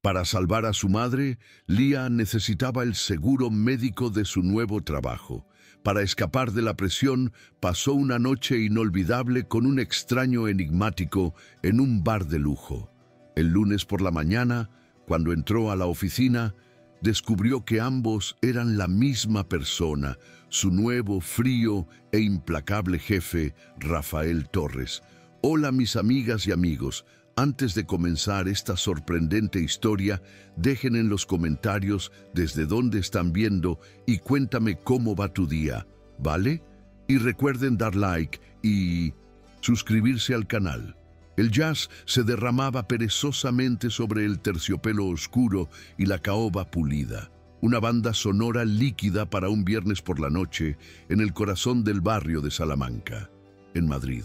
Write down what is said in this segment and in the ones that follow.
Para salvar a su madre, Lía necesitaba el seguro médico de su nuevo trabajo. Para escapar de la presión, pasó una noche inolvidable con un extraño enigmático en un bar de lujo. El lunes por la mañana, cuando entró a la oficina, descubrió que ambos eran la misma persona, su nuevo, frío e implacable jefe, Rafael Torres. Hola, mis amigas y amigos. Antes de comenzar esta sorprendente historia, dejen en los comentarios desde dónde están viendo y cuéntame cómo va tu día, ¿vale? Y recuerden dar like y suscribirse al canal. El jazz se derramaba perezosamente sobre el terciopelo oscuro y la caoba pulida. Una banda sonora líquida para un viernes por la noche en el corazón del barrio de Salamanca, en Madrid.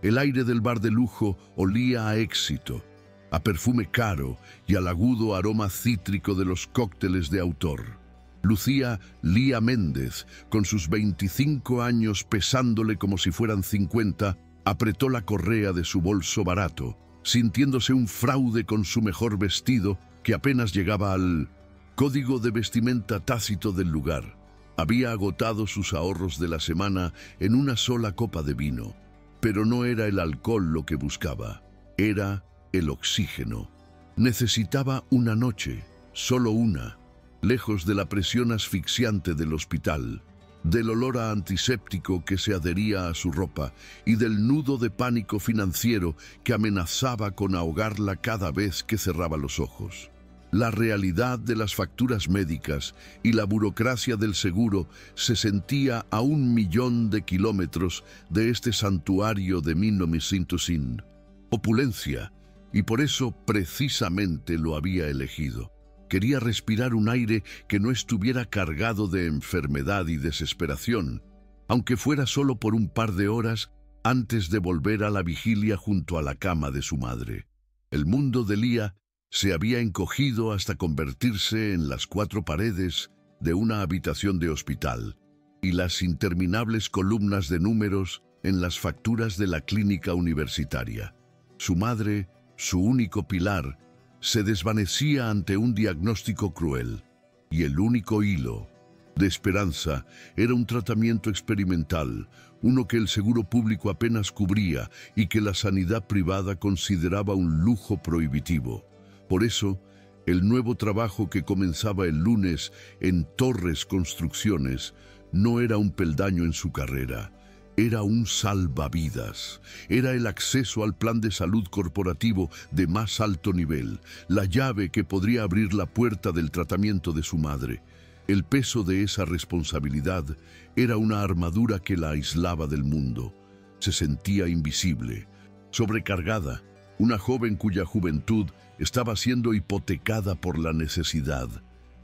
El aire del bar de lujo olía a éxito, a perfume caro y al agudo aroma cítrico de los cócteles de autor. Lucía Lía Méndez, con sus 25 años pesándole como si fueran 50, apretó la correa de su bolso barato, sintiéndose un fraude con su mejor vestido que apenas llegaba al código de vestimenta tácito del lugar. Había agotado sus ahorros de la semana en una sola copa de vino. Pero no era el alcohol lo que buscaba, era el oxígeno. Necesitaba una noche, solo una, lejos de la presión asfixiante del hospital, del olor a antiséptico que se adhería a su ropa y del nudo de pánico financiero que amenazaba con ahogarla cada vez que cerraba los ojos. La realidad de las facturas médicas y la burocracia del seguro se sentía a 1.000.000 de kilómetros de este santuario de 1900. Opulencia, y por eso precisamente lo había elegido. Quería respirar un aire que no estuviera cargado de enfermedad y desesperación, aunque fuera solo por un par de horas antes de volver a la vigilia junto a la cama de su madre. El mundo de Lía se había encogido hasta convertirse en las 4 paredes de una habitación de hospital y las interminables columnas de números en las facturas de la clínica universitaria. Su madre, su único pilar, se desvanecía ante un diagnóstico cruel, y el único hilo de esperanza era un tratamiento experimental, uno que el seguro público apenas cubría y que la sanidad privada consideraba un lujo prohibitivo. Por eso, el nuevo trabajo que comenzaba el lunes en Torres Construcciones no era un peldaño en su carrera, era un salvavidas. Era el acceso al plan de salud corporativo de más alto nivel, la llave que podría abrir la puerta del tratamiento de su madre. El peso de esa responsabilidad era una armadura que la aislaba del mundo. Se sentía invisible, sobrecargada, una joven cuya juventud estaba siendo hipotecada por la necesidad.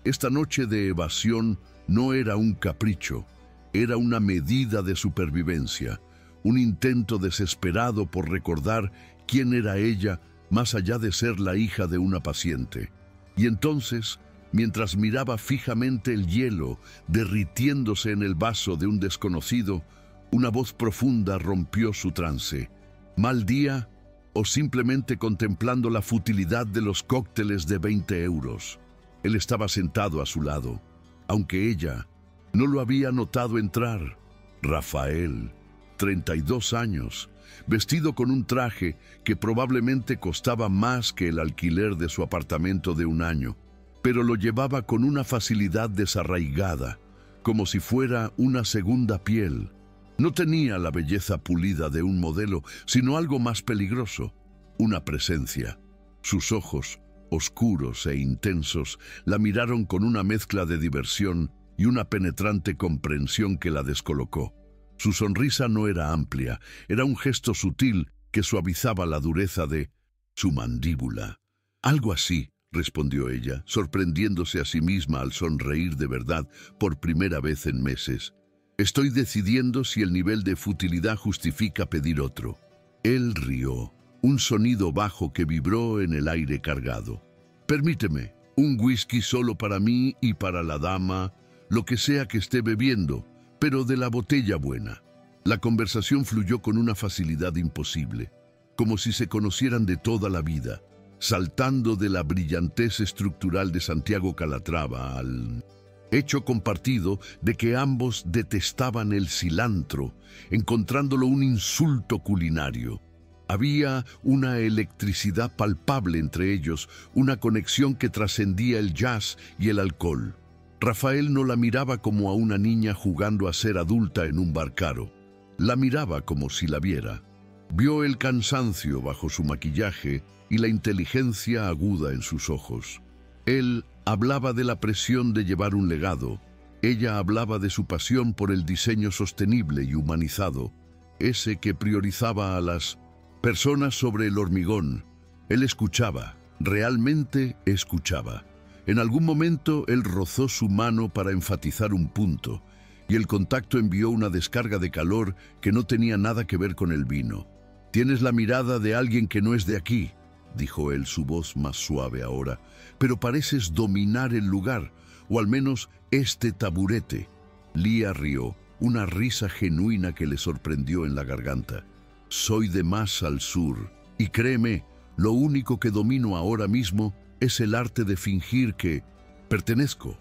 Esta noche de evasión no era un capricho, era una medida de supervivencia, un intento desesperado por recordar quién era ella más allá de ser la hija de una paciente. Y entonces, mientras miraba fijamente el hielo derritiéndose en el vaso de un desconocido, una voz profunda rompió su trance. ¿Mal día? ¿O simplemente contemplando la futilidad de los cócteles de 20 euros? Él estaba sentado a su lado, aunque ella no lo había notado entrar. Rafael, 32 años, vestido con un traje que probablemente costaba más que el alquiler de su apartamento de un año, pero lo llevaba con una facilidad desarraigada, como si fuera una segunda piel. No tenía la belleza pulida de un modelo, sino algo más peligroso, una presencia. Sus ojos, oscuros e intensos, la miraron con una mezcla de diversión y una penetrante comprensión que la descolocó. Su sonrisa no era amplia, era un gesto sutil que suavizaba la dureza de su mandíbula. Algo así, respondió ella, sorprendiéndose a sí misma al sonreír de verdad por primera vez en meses. Estoy decidiendo si el nivel de futilidad justifica pedir otro. Él rió, un sonido bajo que vibró en el aire cargado. Permíteme, un whisky solo para mí y para la dama, lo que sea que esté bebiendo, pero de la botella buena. La conversación fluyó con una facilidad imposible, como si se conocieran de toda la vida. saltando de la brillantez estructural de Santiago Calatrava al hecho compartido de que ambos detestaban el cilantro, encontrándolo un insulto culinario. Había una electricidad palpable entre ellos, una conexión que trascendía el jazz y el alcohol. Rafael no la miraba como a una niña jugando a ser adulta en un bar caro. La miraba como si la viera. Vio el cansancio bajo su maquillaje y la inteligencia aguda en sus ojos. Él hablaba de la presión de llevar un legado. Ella hablaba de su pasión por el diseño sostenible y humanizado, ese que priorizaba a las personas sobre el hormigón. Él escuchaba, realmente escuchaba. En algún momento él rozó su mano para enfatizar un punto, y el contacto envió una descarga de calor que no tenía nada que ver con el vino. «Tienes la mirada de alguien que no es de aquí», dijo él, su voz más suave ahora, «pero pareces dominar el lugar, o al menos este taburete». Lía rió, una risa genuina que le sorprendió en la garganta. «Soy de más al sur, y créeme, lo único que domino ahora mismo es el arte de fingir que pertenezco».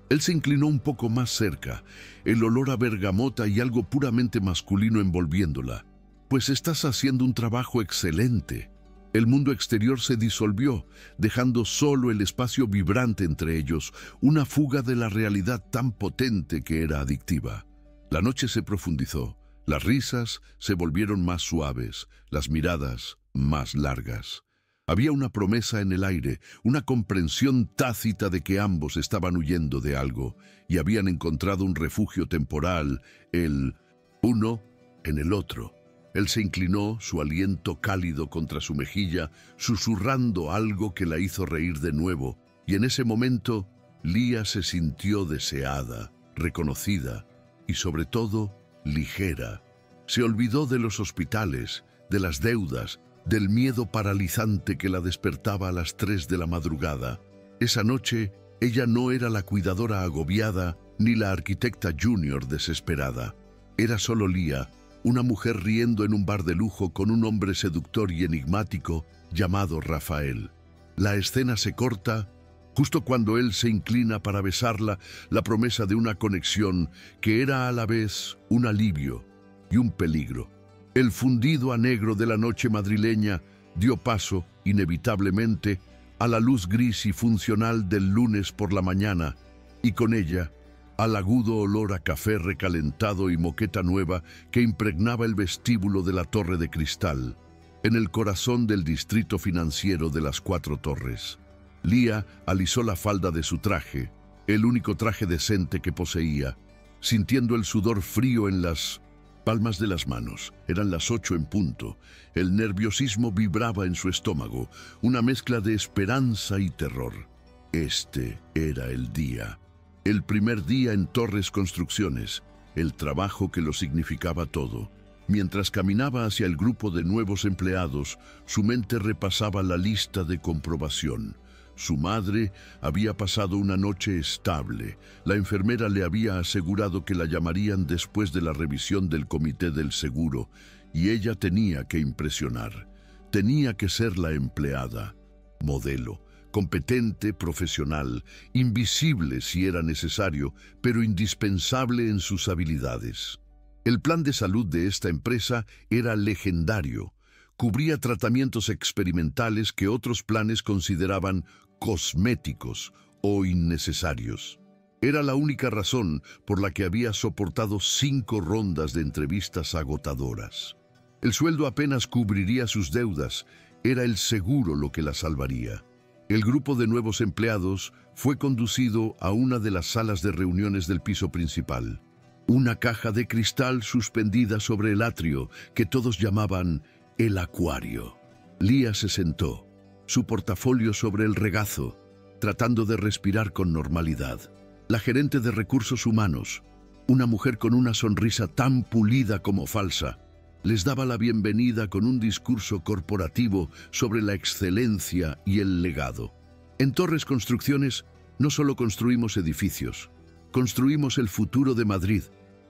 Él se inclinó un poco más cerca, el olor a bergamota y algo puramente masculino envolviéndola. «Pues estás haciendo un trabajo excelente». El mundo exterior se disolvió, dejando solo el espacio vibrante entre ellos, una fuga de la realidad tan potente que era adictiva. La noche se profundizó. Las risas se volvieron más suaves, las miradas más largas. Había una promesa en el aire, una comprensión tácita de que ambos estaban huyendo de algo y habían encontrado un refugio temporal, el uno en el otro. Él se inclinó, su aliento cálido contra su mejilla, susurrando algo que la hizo reír de nuevo, y en ese momento Lía se sintió deseada, reconocida y sobre todo ligera. Se olvidó de los hospitales, de las deudas, del miedo paralizante que la despertaba a las 3 de la madrugada. Esa noche, ella no era la cuidadora agobiada ni la arquitecta junior desesperada. Era solo Lía, una mujer riendo en un bar de lujo con un hombre seductor y enigmático llamado Rafael. La escena se corta justo cuando él se inclina para besarla, la promesa de una conexión que era a la vez un alivio y un peligro. El fundido a negro de la noche madrileña dio paso, inevitablemente, a la luz gris y funcional del lunes por la mañana, y con ella, al agudo olor a café recalentado y moqueta nueva que impregnaba el vestíbulo de la Torre de Cristal, en el corazón del distrito financiero de las Cuatro Torres. Lía alisó la falda de su traje, el único traje decente que poseía, sintiendo el sudor frío en las palmas de las manos. Eran las 8 en punto. El nerviosismo vibraba en su estómago, una mezcla de esperanza y terror. Este era el día. El primer día en Torres Construcciones, el trabajo que lo significaba todo. Mientras caminaba hacia el grupo de nuevos empleados, su mente repasaba la lista de comprobación. Su madre había pasado una noche estable. La enfermera le había asegurado que la llamarían después de la revisión del comité del seguro, y ella tenía que impresionar. Tenía que ser la empleada, modelo, competente, profesional, invisible si era necesario, pero indispensable en sus habilidades. El plan de salud de esta empresa era legendario. Cubría tratamientos experimentales que otros planes consideraban cosméticos o innecesarios. Era la única razón por la que había soportado 5 rondas de entrevistas agotadoras. El sueldo apenas cubriría sus deudas, era el seguro lo que la salvaría. El grupo de nuevos empleados fue conducido a una de las salas de reuniones del piso principal. Una caja de cristal suspendida sobre el atrio que todos llamaban el acuario. Lía se sentó, su portafolio sobre el regazo, tratando de respirar con normalidad. La gerente de recursos humanos, una mujer con una sonrisa tan pulida como falsa, les daba la bienvenida con un discurso corporativo sobre la excelencia y el legado. En Torres Construcciones no solo construimos edificios, construimos el futuro de Madrid,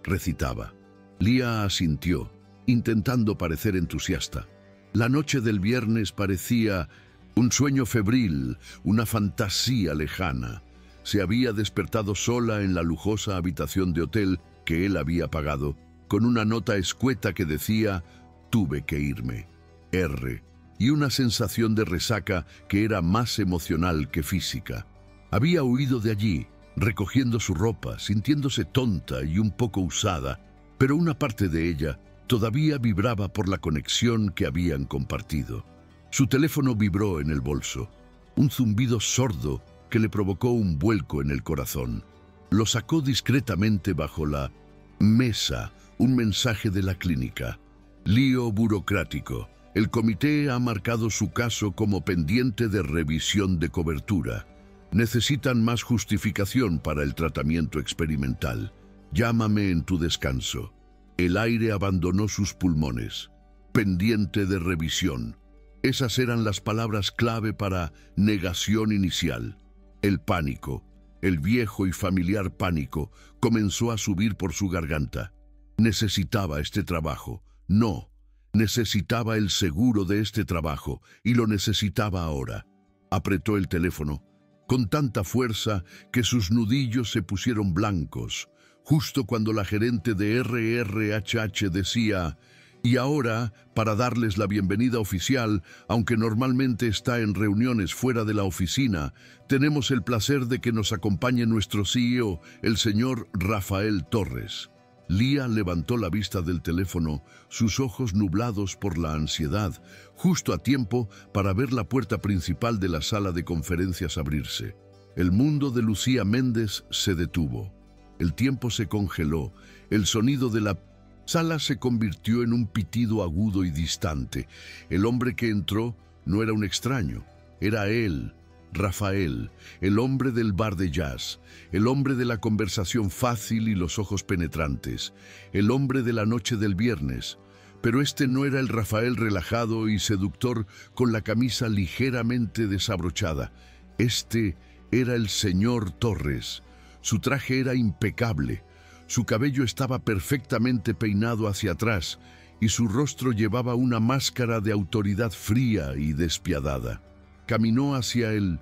recitaba. Lía asintió, intentando parecer entusiasta. La noche del viernes parecía Un sueño febril, una fantasía lejana. Se había despertado sola en la lujosa habitación de hotel que él había pagado, con una nota escueta que decía: «Tuve que irme. R», y una sensación de resaca que era más emocional que física. Había huido de allí, recogiendo su ropa, sintiéndose tonta y un poco usada, pero una parte de ella todavía vibraba por la conexión que habían compartido. Su teléfono vibró en el bolso, un zumbido sordo que le provocó un vuelco en el corazón. Lo sacó discretamente bajo la mesa, un mensaje de la clínica. Lío burocrático. El comité ha marcado su caso como pendiente de revisión de cobertura. Necesitan más justificación para el tratamiento experimental. Llámame en tu descanso. El aire abandonó sus pulmones. Pendiente de revisión. Esas eran las palabras clave para negación inicial. El pánico, el viejo y familiar pánico, comenzó a subir por su garganta. Necesitaba este trabajo. No, necesitaba el seguro de este trabajo y lo necesitaba ahora. Apretó el teléfono con tanta fuerza que sus nudillos se pusieron blancos, justo cuando la gerente de RRHH decía: «Y ahora, para darles la bienvenida oficial, aunque normalmente está en reuniones fuera de la oficina, tenemos el placer de que nos acompañe nuestro CEO, el señor Rafael Torres». Lía levantó la vista del teléfono, sus ojos nublados por la ansiedad, justo a tiempo para ver la puerta principal de la sala de conferencias abrirse. El mundo de Lucía Méndez se detuvo. El tiempo se congeló, el sonido de la sala se convirtió en un pitido agudo y distante. El hombre que entró no era un extraño, era él, Rafael, el hombre del bar de jazz, el hombre de la conversación fácil y los ojos penetrantes, el hombre de la noche del viernes. Pero este no era el Rafael relajado y seductor con la camisa ligeramente desabrochada. Este era el señor Torres. Su traje era impecable, su cabello estaba perfectamente peinado hacia atrás y su rostro llevaba una máscara de autoridad fría y despiadada. Caminó hacia el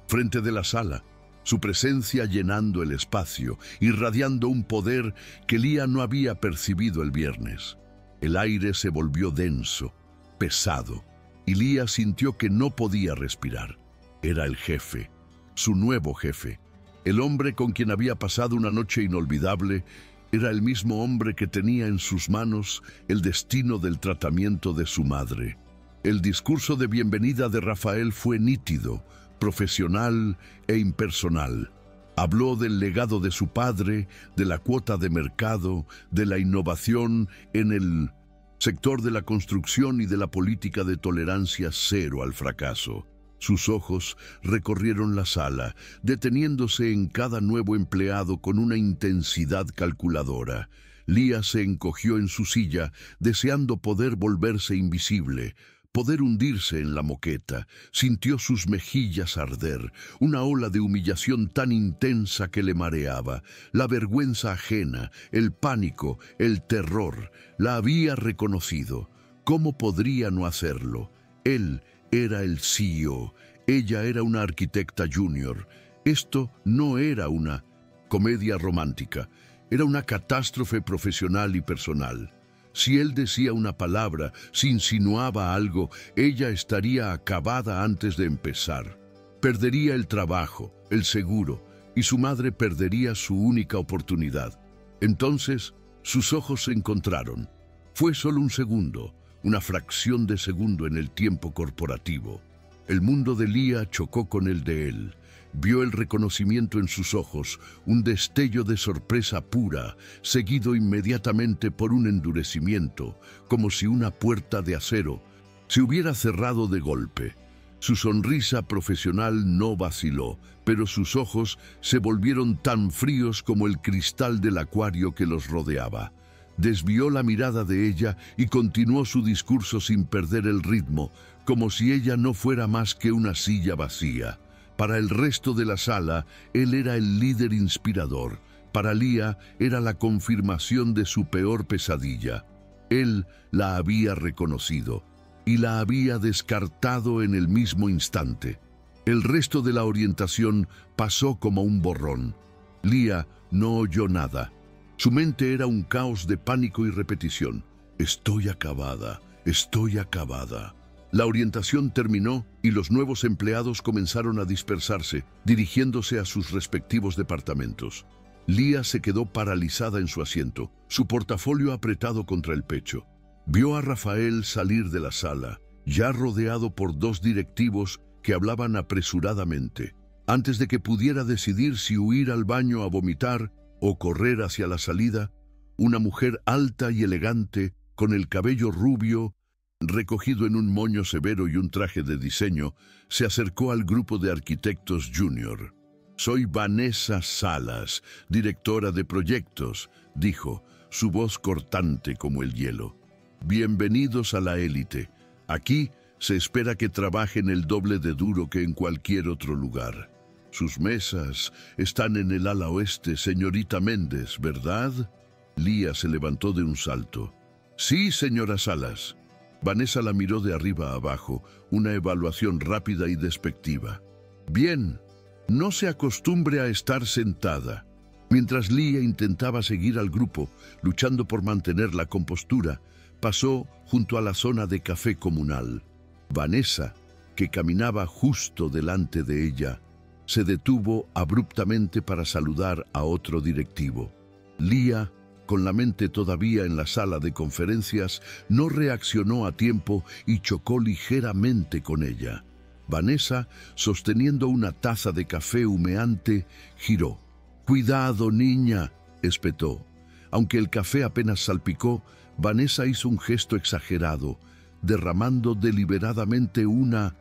frente de la sala, su presencia llenando el espacio, irradiando un poder que Lía no había percibido el viernes. El aire se volvió denso, pesado, y Lía sintió que no podía respirar. Era el jefe, su nuevo jefe, el hombre con quien había pasado una noche inolvidable. Era el mismo hombre que tenía en sus manos el destino del tratamiento de su madre. El discurso de bienvenida de Rafael fue nítido, profesional e impersonal. Habló del legado de su padre, de la cuota de mercado, de la innovación en el sector de la construcción y de la política de tolerancia cero al fracaso. Sus ojos recorrieron la sala, deteniéndose en cada nuevo empleado con una intensidad calculadora. Lía se encogió en su silla, deseando poder volverse invisible, poder hundirse en la moqueta. Sintió sus mejillas arder, una ola de humillación tan intensa que le mareaba. La vergüenza ajena, el pánico, el terror. La había reconocido. ¿Cómo podría no hacerlo? Él era el CEO. Ella era una arquitecta junior. Esto no era una comedia romántica. Era una catástrofe profesional y personal. Si él decía una palabra, si insinuaba algo, ella estaría acabada antes de empezar. Perdería el trabajo, el seguro, y su madre perdería su única oportunidad. Entonces, sus ojos se encontraron. Fue solo un segundo, una fracción de segundo en el tiempo corporativo. El mundo de Lía chocó con el de él. Vio el reconocimiento en sus ojos, un destello de sorpresa pura, seguido inmediatamente por un endurecimiento, como si una puerta de acero se hubiera cerrado de golpe. Su sonrisa profesional no vaciló, pero sus ojos se volvieron tan fríos como el cristal del acuario que los rodeaba. Desvió la mirada de ella y continuó su discurso sin perder el ritmo, como si ella no fuera más que una silla vacía. Para el resto de la sala, él era el líder inspirador. Para Lía era la confirmación de su peor pesadilla. Él la había reconocido. y la había descartado en el mismo instante. El resto de la orientación pasó como un borrón. Leah no oyó nada. Su mente era un caos de pánico y repetición. Estoy acabada, estoy acabada. La orientación terminó y los nuevos empleados comenzaron a dispersarse, dirigiéndose a sus respectivos departamentos. Leah se quedó paralizada en su asiento, su portafolio apretado contra el pecho. Vio a Rafael salir de la sala, ya rodeado por dos directivos que hablaban apresuradamente. Antes de que pudiera decidir si huir al baño a vomitar o correr hacia la salida, una mujer alta y elegante, con el cabello rubio, recogido en un moño severo y un traje de diseño, se acercó al grupo de arquitectos junior. «Soy Vanessa Salas, directora de proyectos», dijo, su voz cortante como el hielo. «Bienvenidos a la élite. Aquí se espera que trabajen el doble de duro que en cualquier otro lugar. Sus mesas están en el ala oeste, señorita Méndez, ¿verdad?» Leah se levantó de un salto. «Sí, señora Salas». Vanessa la miró de arriba a abajo, una evaluación rápida y despectiva. «Bien, no se acostumbre a estar sentada». Mientras Leah intentaba seguir al grupo, luchando por mantener la compostura, pasó junto a la zona de café comunal. Vanessa, que caminaba justo delante de ella, se detuvo abruptamente para saludar a otro directivo. Leah, con la mente todavía en la sala de conferencias, no reaccionó a tiempo y chocó ligeramente con ella. Vanessa, sosteniendo una taza de café humeante, giró. «Cuidado, niña», espetó. Aunque el café apenas salpicó, Vanessa hizo un gesto exagerado, derramando deliberadamente una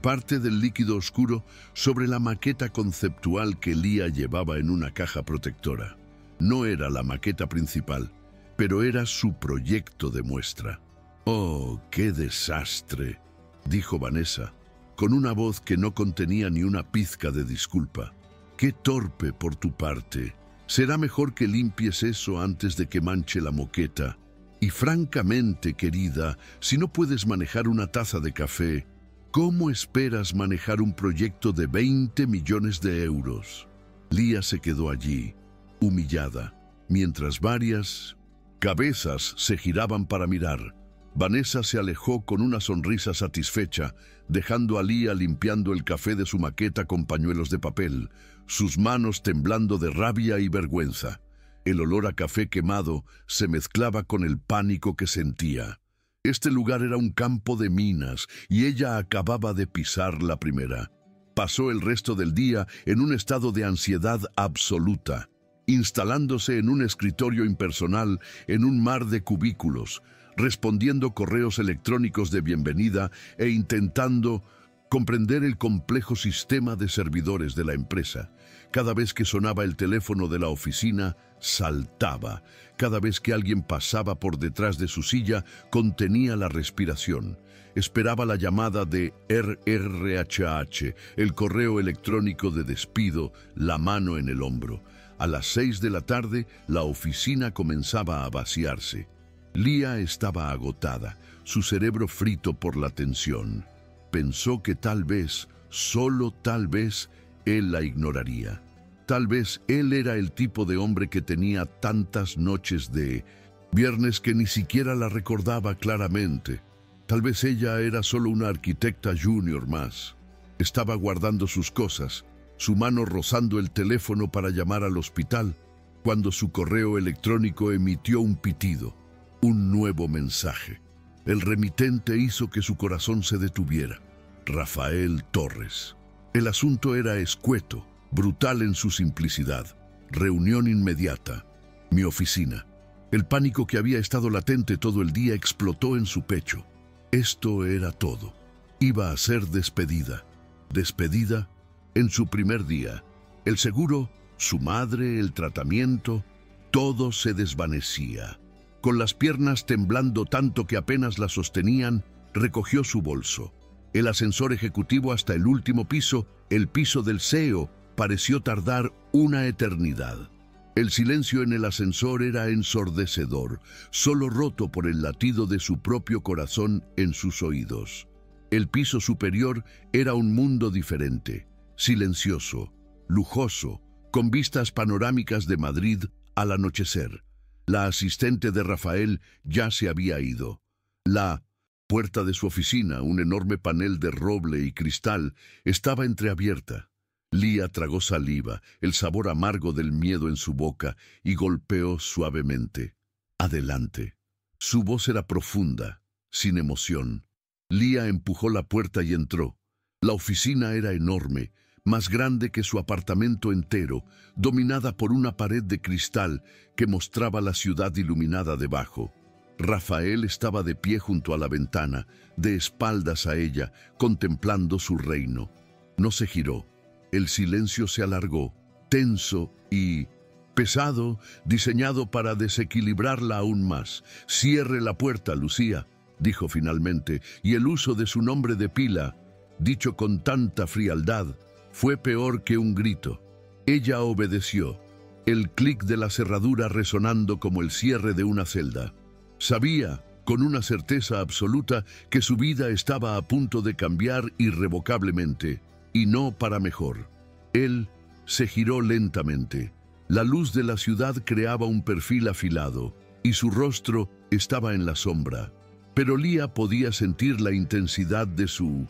parte del líquido oscuro sobre la maqueta conceptual que Leah llevaba en una caja protectora. No era la maqueta principal, pero era su proyecto de muestra. «Oh, qué desastre», dijo Vanessa, con una voz que no contenía ni una pizca de disculpa. «Qué torpe por tu parte. Será mejor que limpies eso antes de que manche la moqueta. Y francamente, querida, si no puedes manejar una taza de café, ¿cómo esperas manejar un proyecto de 20 millones de euros?» Leah se quedó allí, humillada, mientras varias cabezas se giraban para mirar. Vanessa se alejó con una sonrisa satisfecha, dejando a Leah limpiando el café de su maqueta con pañuelos de papel, sus manos temblando de rabia y vergüenza. El olor a café quemado se mezclaba con el pánico que sentía. Este lugar era un campo de minas y ella acababa de pisar la primera. Pasó el resto del día en un estado de ansiedad absoluta, instalándose en un escritorio impersonal en un mar de cubículos, respondiendo correos electrónicos de bienvenida e intentando comprender el complejo sistema de servidores de la empresa. Cada vez que sonaba el teléfono de la oficina, saltaba. Cada vez que alguien pasaba por detrás de su silla, contenía la respiración. Esperaba la llamada de RRHH, el correo electrónico de despido, la mano en el hombro. A las 6 de la tarde, la oficina comenzaba a vaciarse. Leah estaba agotada, su cerebro frito por la tensión. Pensó que tal vez, solo tal vez, él la ignoraría. Tal vez él era el tipo de hombre que tenía tantas noches de viernes que ni siquiera la recordaba claramente. Tal vez ella era solo una arquitecta junior más. Estaba guardando sus cosas, su mano rozando el teléfono para llamar al hospital, cuando su correo electrónico emitió un pitido, un nuevo mensaje. El remitente hizo que su corazón se detuviera. Rafael Torres. El asunto era escueto, brutal en su simplicidad. Reunión inmediata. Mi oficina. El pánico que había estado latente todo el día explotó en su pecho. Esto era todo. Iba a ser despedida. Despedida en su primer día. El seguro, su madre, el tratamiento, todo se desvanecía. Con las piernas temblando tanto que apenas la sostenían, recogió su bolso. El ascensor ejecutivo hasta el último piso, el piso del CEO, pareció tardar una eternidad. El silencio en el ascensor era ensordecedor, solo roto por el latido de su propio corazón en sus oídos. El piso superior era un mundo diferente, silencioso, lujoso, con vistas panorámicas de Madrid al anochecer. La asistente de Rafael ya se había ido. La puerta de su oficina, un enorme panel de roble y cristal, estaba entreabierta. Lía tragó saliva, el sabor amargo del miedo en su boca, y golpeó suavemente. «Adelante». Su voz era profunda, sin emoción. Lía empujó la puerta y entró. La oficina era enorme, más grande que su apartamento entero, dominada por una pared de cristal que mostraba la ciudad iluminada debajo. Rafael estaba de pie junto a la ventana, de espaldas a ella, contemplando su reino. No se giró. El silencio se alargó, tenso y pesado, diseñado para desequilibrarla aún más. «Cierre la puerta, Lucía», dijo finalmente, y el uso de su nombre de pila, dicho con tanta frialdad, fue peor que un grito. Ella obedeció, el clic de la cerradura resonando como el cierre de una celda. Sabía, con una certeza absoluta, que su vida estaba a punto de cambiar irrevocablemente, y no para mejor. Él se giró lentamente. La luz de la ciudad creaba un perfil afilado, y su rostro estaba en la sombra. Pero Lía podía sentir la intensidad de su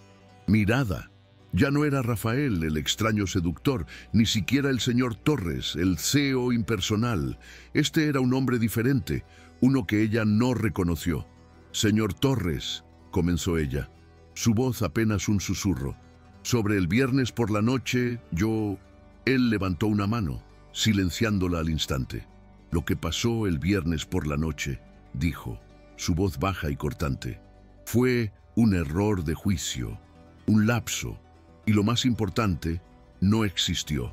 mirada. Ya no era Rafael, el extraño seductor, ni siquiera el señor Torres, el CEO impersonal. Este era un hombre diferente, uno que ella no reconoció. «Señor Torres», comenzó ella, su voz apenas un susurro. «Sobre el viernes por la noche, Él levantó una mano, silenciándola al instante. «Lo que pasó el viernes por la noche», dijo, su voz baja y cortante, «fue un error de juicio, un lapso, y lo más importante, no existió».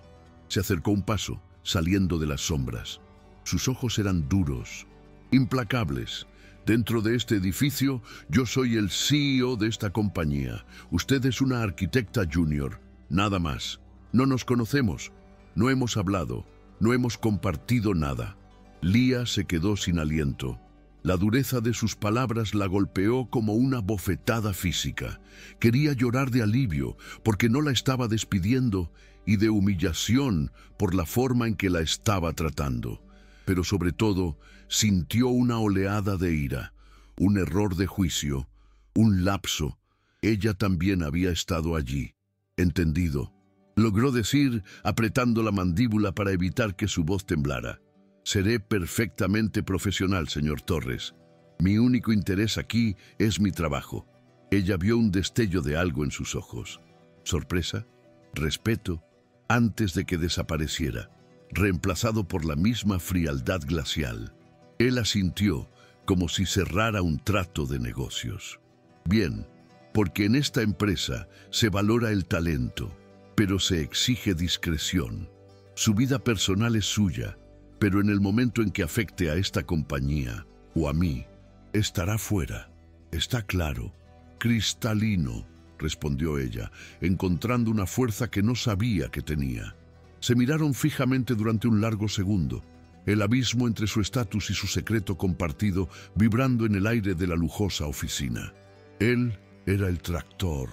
Se acercó un paso, saliendo de las sombras. Sus ojos eran duros, implacables. «Dentro de este edificio, yo soy el CEO de esta compañía. Usted es una arquitecta junior, nada más. No nos conocemos, no hemos hablado, no hemos compartido nada». Lía se quedó sin aliento. La dureza de sus palabras la golpeó como una bofetada física. Quería llorar de alivio, porque no la estaba despidiendo, y de humillación por la forma en que la estaba tratando. Pero sobre todo, sintió una oleada de ira, un error de juicio, un lapso. Ella también había estado allí. «Entendido», logró decir, apretando la mandíbula para evitar que su voz temblara. «Seré perfectamente profesional, señor Torres. Mi único interés aquí es mi trabajo». Ella vio un destello de algo en sus ojos. Sorpresa, respeto, antes de que desapareciera, reemplazado por la misma frialdad glacial. Él asintió, como si cerrara un trato de negocios. «Bien, porque en esta empresa se valora el talento, pero se exige discreción. Su vida personal es suya, pero en el momento en que afecte a esta compañía, o a mí, estará fuera. Está claro». «Cristalino», respondió ella, encontrando una fuerza que no sabía que tenía. Se miraron fijamente durante un largo segundo, el abismo entre su estatus y su secreto compartido vibrando en el aire de la lujosa oficina. Él era el tractor,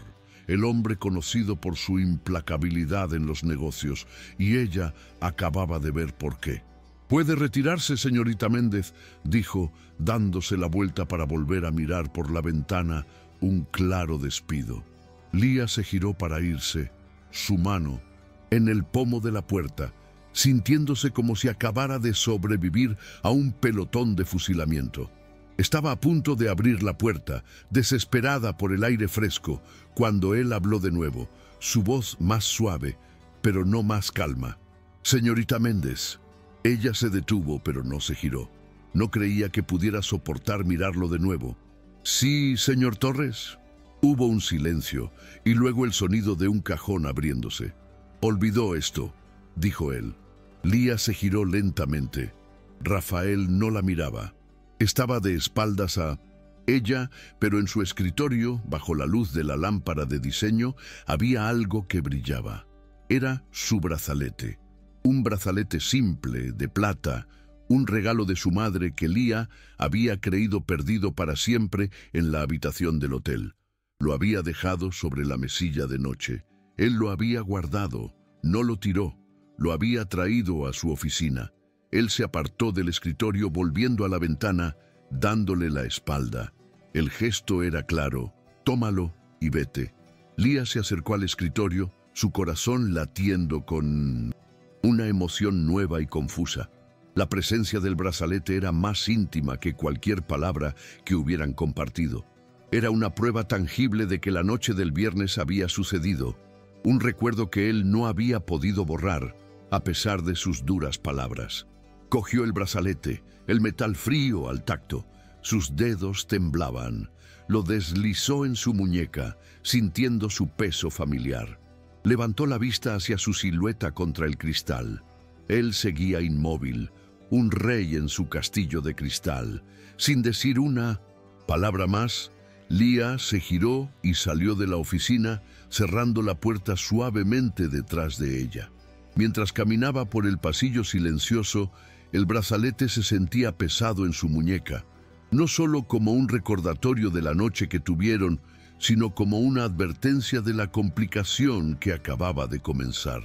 el hombre conocido por su implacabilidad en los negocios, y ella acababa de ver por qué. «Puede retirarse, señorita Méndez», dijo, dándose la vuelta para volver a mirar por la ventana un claro despido. Lía se giró para irse, su mano en el pomo de la puerta, sintiéndose como si acabara de sobrevivir a un pelotón de fusilamiento. Estaba a punto de abrir la puerta, desesperada por el aire fresco, cuando él habló de nuevo, su voz más suave, pero no más calma. «Señorita Méndez». Ella se detuvo, pero no se giró. No creía que pudiera soportar mirarlo de nuevo. «Sí, señor Torres». Hubo un silencio, y luego el sonido de un cajón abriéndose. «Olvidó esto», dijo él. Lía se giró lentamente. Rafael no la miraba. Estaba de espaldas a ella, pero en su escritorio, bajo la luz de la lámpara de diseño, había algo que brillaba. Era su brazalete. Un brazalete simple, de plata, un regalo de su madre que Leah había creído perdido para siempre en la habitación del hotel. Lo había dejado sobre la mesilla de noche. Él lo había guardado, no lo tiró, lo había traído a su oficina. Él se apartó del escritorio volviendo a la ventana, dándole la espalda. El gesto era claro: tómalo y vete. Leah se acercó al escritorio, su corazón latiendo con una emoción nueva y confusa. La presencia del brazalete era más íntima que cualquier palabra que hubieran compartido. Era una prueba tangible de que la noche del viernes había sucedido, un recuerdo que él no había podido borrar, a pesar de sus duras palabras. Cogió el brazalete, el metal frío al tacto. Sus dedos temblaban. Lo deslizó en su muñeca, sintiendo su peso familiar. Levantó la vista hacia su silueta contra el cristal. Él seguía inmóvil, un rey en su castillo de cristal. Sin decir una palabra más, Leah se giró y salió de la oficina, cerrando la puerta suavemente detrás de ella. Mientras caminaba por el pasillo silencioso, el brazalete se sentía pesado en su muñeca, no solo como un recordatorio de la noche que tuvieron, sino como una advertencia de la complicación que acababa de comenzar.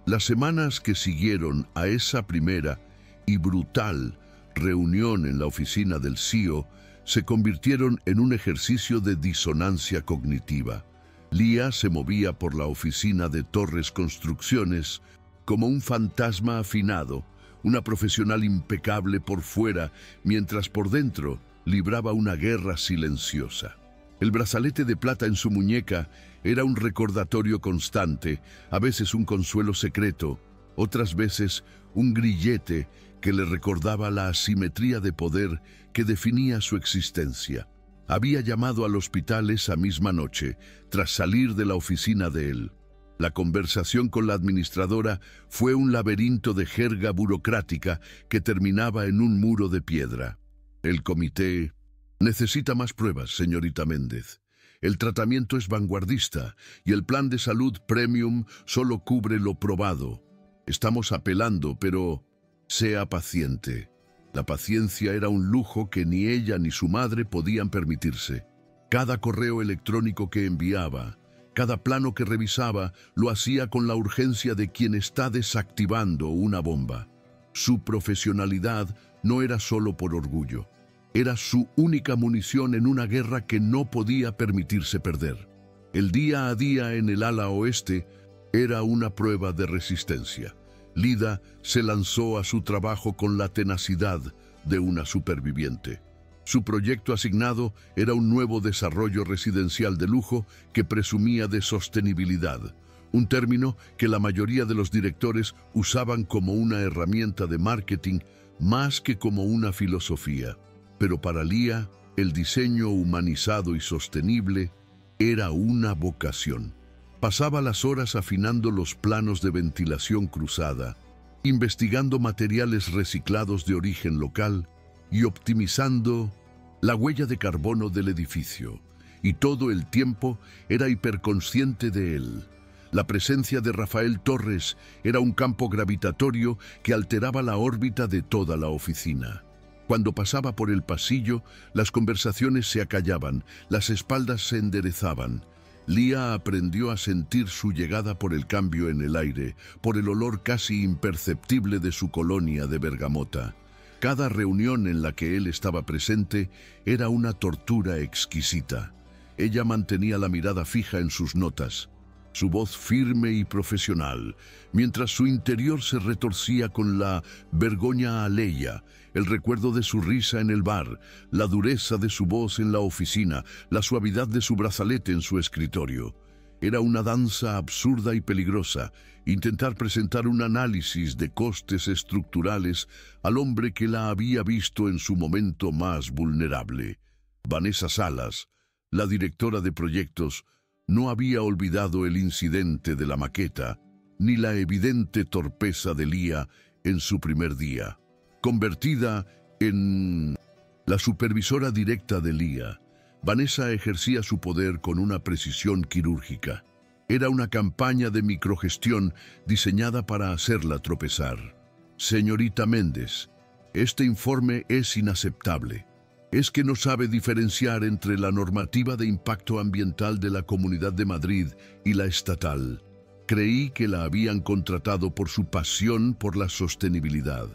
Las semanas que siguieron a esa primera y brutal reunión en la oficina del CEO se convirtieron en un ejercicio de disonancia cognitiva. Leah se movía por la oficina de Torres Construcciones como un fantasma afinado, una profesional impecable por fuera, mientras por dentro libraba una guerra silenciosa. El brazalete de plata en su muñeca era un recordatorio constante, a veces un consuelo secreto, otras veces un grillete que le recordaba la asimetría de poder que definía su existencia. Había llamado al hospital esa misma noche, tras salir de la oficina de él. La conversación con la administradora fue un laberinto de jerga burocrática que terminaba en un muro de piedra. El comité: necesita más pruebas, señorita Méndez. El tratamiento es vanguardista y el plan de salud premium solo cubre lo probado. Estamos apelando, pero sea paciente. La paciencia era un lujo que ni ella ni su madre podían permitirse. Cada correo electrónico que enviaba, cada plano que revisaba, lo hacía con la urgencia de quien está desactivando una bomba. Su profesionalidad no era solo por orgullo. Era su única munición en una guerra que no podía permitirse perder. El día a día en el ala oeste era una prueba de resistencia. Lida se lanzó a su trabajo con la tenacidad de una superviviente. Su proyecto asignado era un nuevo desarrollo residencial de lujo que presumía de sostenibilidad, un término que la mayoría de los directores usaban como una herramienta de marketing más que como una filosofía. Pero para Leah, el diseño humanizado y sostenible era una vocación. Pasaba las horas afinando los planos de ventilación cruzada, investigando materiales reciclados de origen local y optimizando la huella de carbono del edificio. Y todo el tiempo era hiperconsciente de él. La presencia de Rafael Torres era un campo gravitatorio que alteraba la órbita de toda la oficina. Cuando pasaba por el pasillo, las conversaciones se acallaban, las espaldas se enderezaban. Leah aprendió a sentir su llegada por el cambio en el aire, por el olor casi imperceptible de su colonia de bergamota. Cada reunión en la que él estaba presente era una tortura exquisita. Ella mantenía la mirada fija en sus notas, su voz firme y profesional, mientras su interior se retorcía con la vergüenza alheia, el recuerdo de su risa en el bar, la dureza de su voz en la oficina, la suavidad de su brazalete en su escritorio. Era una danza absurda y peligrosa, intentar presentar un análisis de costes estructurales al hombre que la había visto en su momento más vulnerable. Vanessa Salas, la directora de proyectos, no había olvidado el incidente de la maqueta, ni la evidente torpeza de Leah en su primer día. Convertida en la supervisora directa de Leah, Vanessa ejercía su poder con una precisión quirúrgica. Era una campaña de microgestión diseñada para hacerla tropezar. Señorita Méndez, este informe es inaceptable. Es que no sabe diferenciar entre la normativa de impacto ambiental de la Comunidad de Madrid y la estatal. Creí que la habían contratado por su pasión por la sostenibilidad.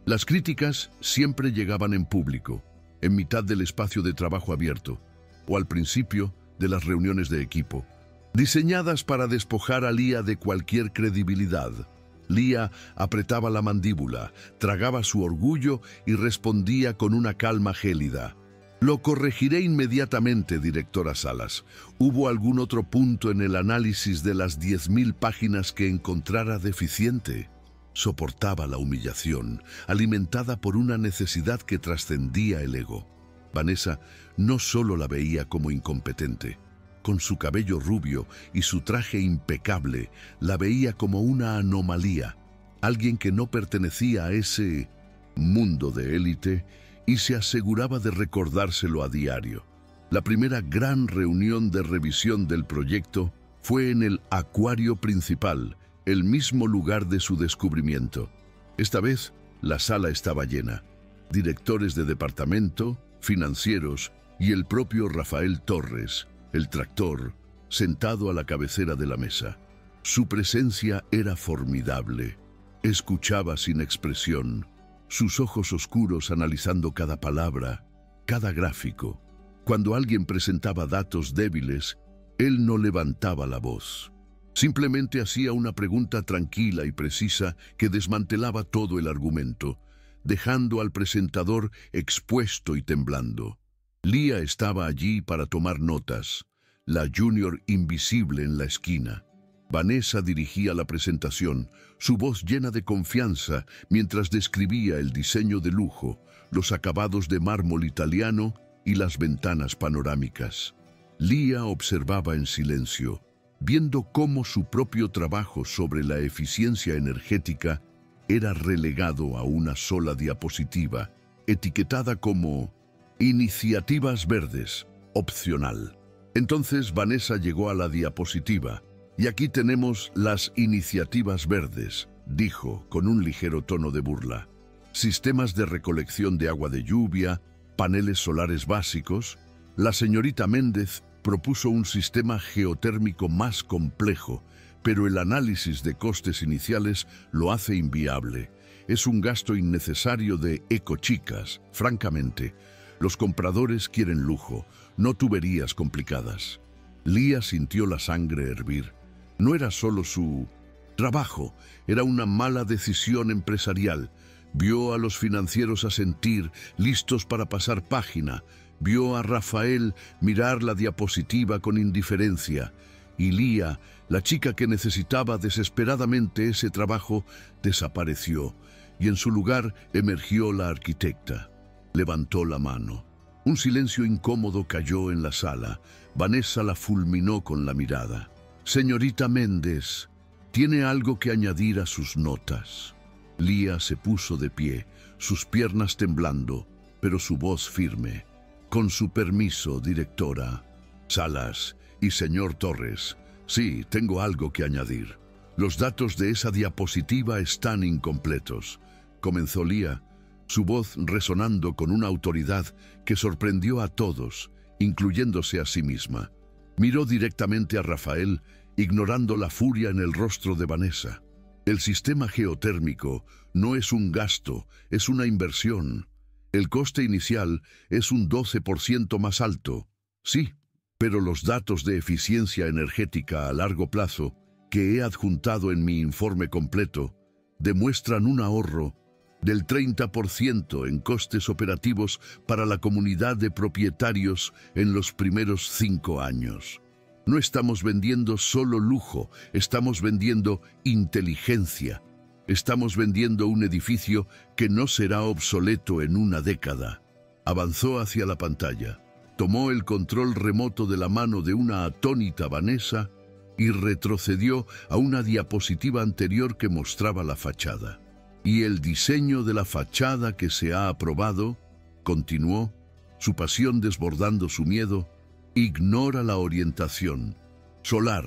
Las críticas siempre llegaban en público, en mitad del espacio de trabajo abierto, o al principio de las reuniones de equipo, diseñadas para despojar a Lía de cualquier credibilidad. Lía apretaba la mandíbula, tragaba su orgullo y respondía con una calma gélida. Lo corregiré inmediatamente, directora Salas. ¿Hubo algún otro punto en el análisis de las 10.000 páginas que encontrara deficiente? Soportaba la humillación, alimentada por una necesidad que trascendía el ego. Vanessa no solo la veía como incompetente. Con su cabello rubio y su traje impecable, la veía como una anomalía, alguien que no pertenecía a ese mundo de élite y se aseguraba de recordárselo a diario. La primera gran reunión de revisión del proyecto fue en el acuario principal, el mismo lugar de su descubrimiento. Esta vez, la sala estaba llena. Directores de departamento, financieros y el propio Rafael Torres, el tractor, sentado a la cabecera de la mesa. Su presencia era formidable. Escuchaba sin expresión, sus ojos oscuros analizando cada palabra, cada gráfico. Cuando alguien presentaba datos débiles, él no levantaba la voz. Simplemente hacía una pregunta tranquila y precisa que desmantelaba todo el argumento, dejando al presentador expuesto y temblando. Lía estaba allí para tomar notas, la junior invisible en la esquina. Vanessa dirigía la presentación, su voz llena de confianza mientras describía el diseño de lujo, los acabados de mármol italiano y las ventanas panorámicas. Lía observaba en silencio, viendo cómo su propio trabajo sobre la eficiencia energética era relegado a una sola diapositiva, etiquetada como Iniciativas verdes, opcional. Entonces Vanessa llegó a la diapositiva. Y aquí tenemos las iniciativas verdes, dijo con un ligero tono de burla. Sistemas de recolección de agua de lluvia, paneles solares básicos. La señorita Méndez propuso un sistema geotérmico más complejo, pero el análisis de costes iniciales lo hace inviable. Es un gasto innecesario de ecochicas, francamente. Los compradores quieren lujo, no tuberías complicadas. Lía sintió la sangre hervir. No era solo su trabajo, era una mala decisión empresarial. Vio a los financieros asentir, listos para pasar página. Vio a Rafael mirar la diapositiva con indiferencia. Y Lía, la chica que necesitaba desesperadamente ese trabajo, desapareció. Y en su lugar emergió la arquitecta. Levantó la mano. Un silencio incómodo cayó en la sala. Vanessa la fulminó con la mirada. Señorita Méndez, ¿tiene algo que añadir a sus notas? Lía se puso de pie, sus piernas temblando, pero su voz firme. Con su permiso, directora Salas y señor Torres, sí, tengo algo que añadir. Los datos de esa diapositiva están incompletos, comenzó Lía, su voz resonando con una autoridad que sorprendió a todos, incluyéndose a sí misma. Miró directamente a Rafael, ignorando la furia en el rostro de Vanessa. El sistema geotérmico no es un gasto, es una inversión. El coste inicial es un 12% más alto. Sí, pero los datos de eficiencia energética a largo plazo, que he adjuntado en mi informe completo, demuestran un ahorro del 30% en costes operativos para la comunidad de propietarios en los primeros 5 años. No estamos vendiendo solo lujo, estamos vendiendo inteligencia. Estamos vendiendo un edificio que no será obsoleto en una década. Avanzó hacia la pantalla, tomó el control remoto de la mano de una atónita Vanessa y retrocedió a una diapositiva anterior que mostraba la fachada. Y el diseño de la fachada que se ha aprobado, continuó, su pasión desbordando su miedo, ignora la orientación solar.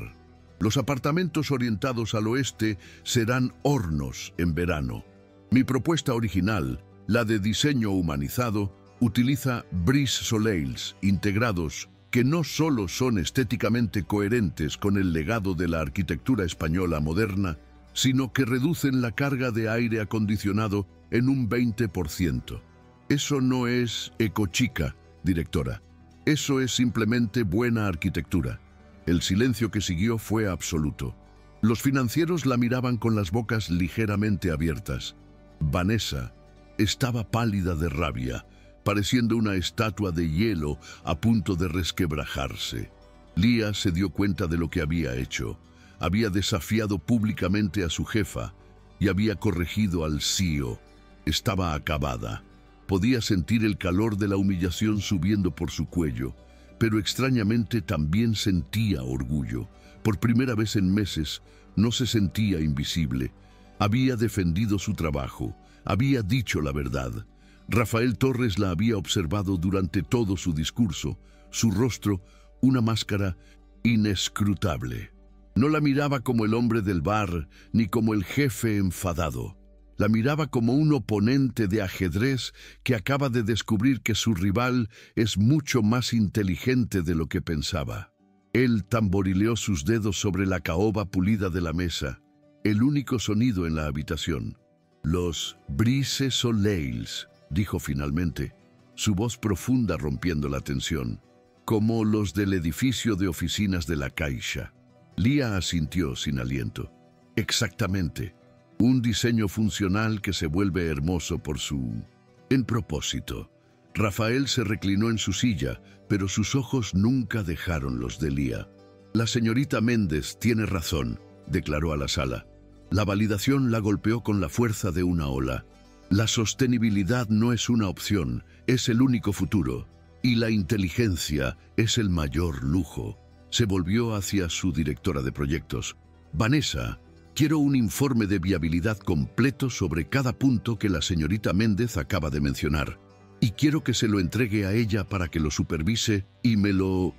Los apartamentos orientados al oeste serán hornos en verano. Mi propuesta original, la de diseño humanizado, utiliza brise soleils integrados que no solo son estéticamente coherentes con el legado de la arquitectura española moderna, sino que reducen la carga de aire acondicionado en un 20%. Eso no es ecochica, directora. Eso es simplemente buena arquitectura. El silencio que siguió fue absoluto. Los financieros la miraban con las bocas ligeramente abiertas. Vanessa estaba pálida de rabia, pareciendo una estatua de hielo a punto de resquebrajarse. Lía se dio cuenta de lo que había hecho. Había desafiado públicamente a su jefa y había corregido al CEO. Estaba acabada. Podía sentir el calor de la humillación subiendo por su cuello, pero extrañamente también sentía orgullo. Por primera vez en meses, no se sentía invisible. Había defendido su trabajo, había dicho la verdad. Rafael Torres la había observado durante todo su discurso, su rostro, una máscara inescrutable. No la miraba como el hombre del bar, ni como el jefe enfadado. La miraba como un oponente de ajedrez que acaba de descubrir que su rival es mucho más inteligente de lo que pensaba. Él tamborileó sus dedos sobre la caoba pulida de la mesa, el único sonido en la habitación. «Los brise soleils», dijo finalmente, su voz profunda rompiendo la tensión, «como los del edificio de oficinas de la Caixa». Lía asintió sin aliento. «Exactamente. Un diseño funcional que se vuelve hermoso por su... En propósito». Rafael se reclinó en su silla, pero sus ojos nunca dejaron los de Lía. «La señorita Méndez tiene razón», declaró a la sala. La validación la golpeó con la fuerza de una ola. La sostenibilidad no es una opción, es el único futuro. Y la inteligencia es el mayor lujo. Se volvió hacia su directora de proyectos. «Vanessa, quiero un informe de viabilidad completo sobre cada punto que la señorita Méndez acaba de mencionar. Y quiero que se lo entregue a ella para que lo supervise y me lo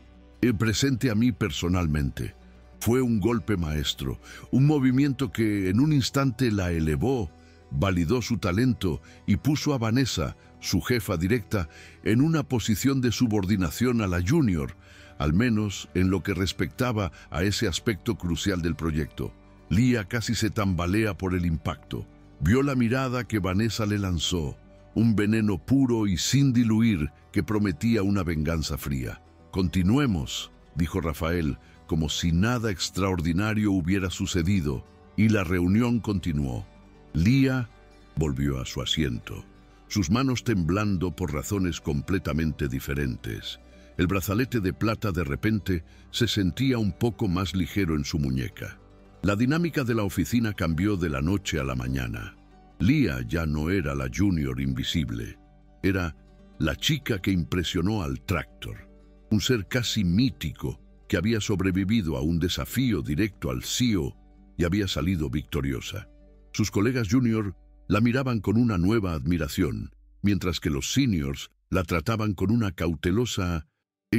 presente a mí personalmente». Fue un golpe maestro, un movimiento que en un instante la elevó, validó su talento y puso a Vanessa, su jefa directa, en una posición de subordinación a la junior, al menos en lo que respectaba a ese aspecto crucial del proyecto. Lía casi se tambalea por el impacto. Vio la mirada que Vanessa le lanzó, un veneno puro y sin diluir que prometía una venganza fría. «Continuemos», dijo Rafael, como si nada extraordinario hubiera sucedido, y la reunión continuó. Lía volvió a su asiento, sus manos temblando por razones completamente diferentes. El brazalete de plata de repente se sentía un poco más ligero en su muñeca. La dinámica de la oficina cambió de la noche a la mañana. Lía ya no era la junior invisible, era la chica que impresionó al Tractor, un ser casi mítico que había sobrevivido a un desafío directo al CEO y había salido victoriosa. Sus colegas junior la miraban con una nueva admiración, mientras que los seniors la trataban con una cautelosa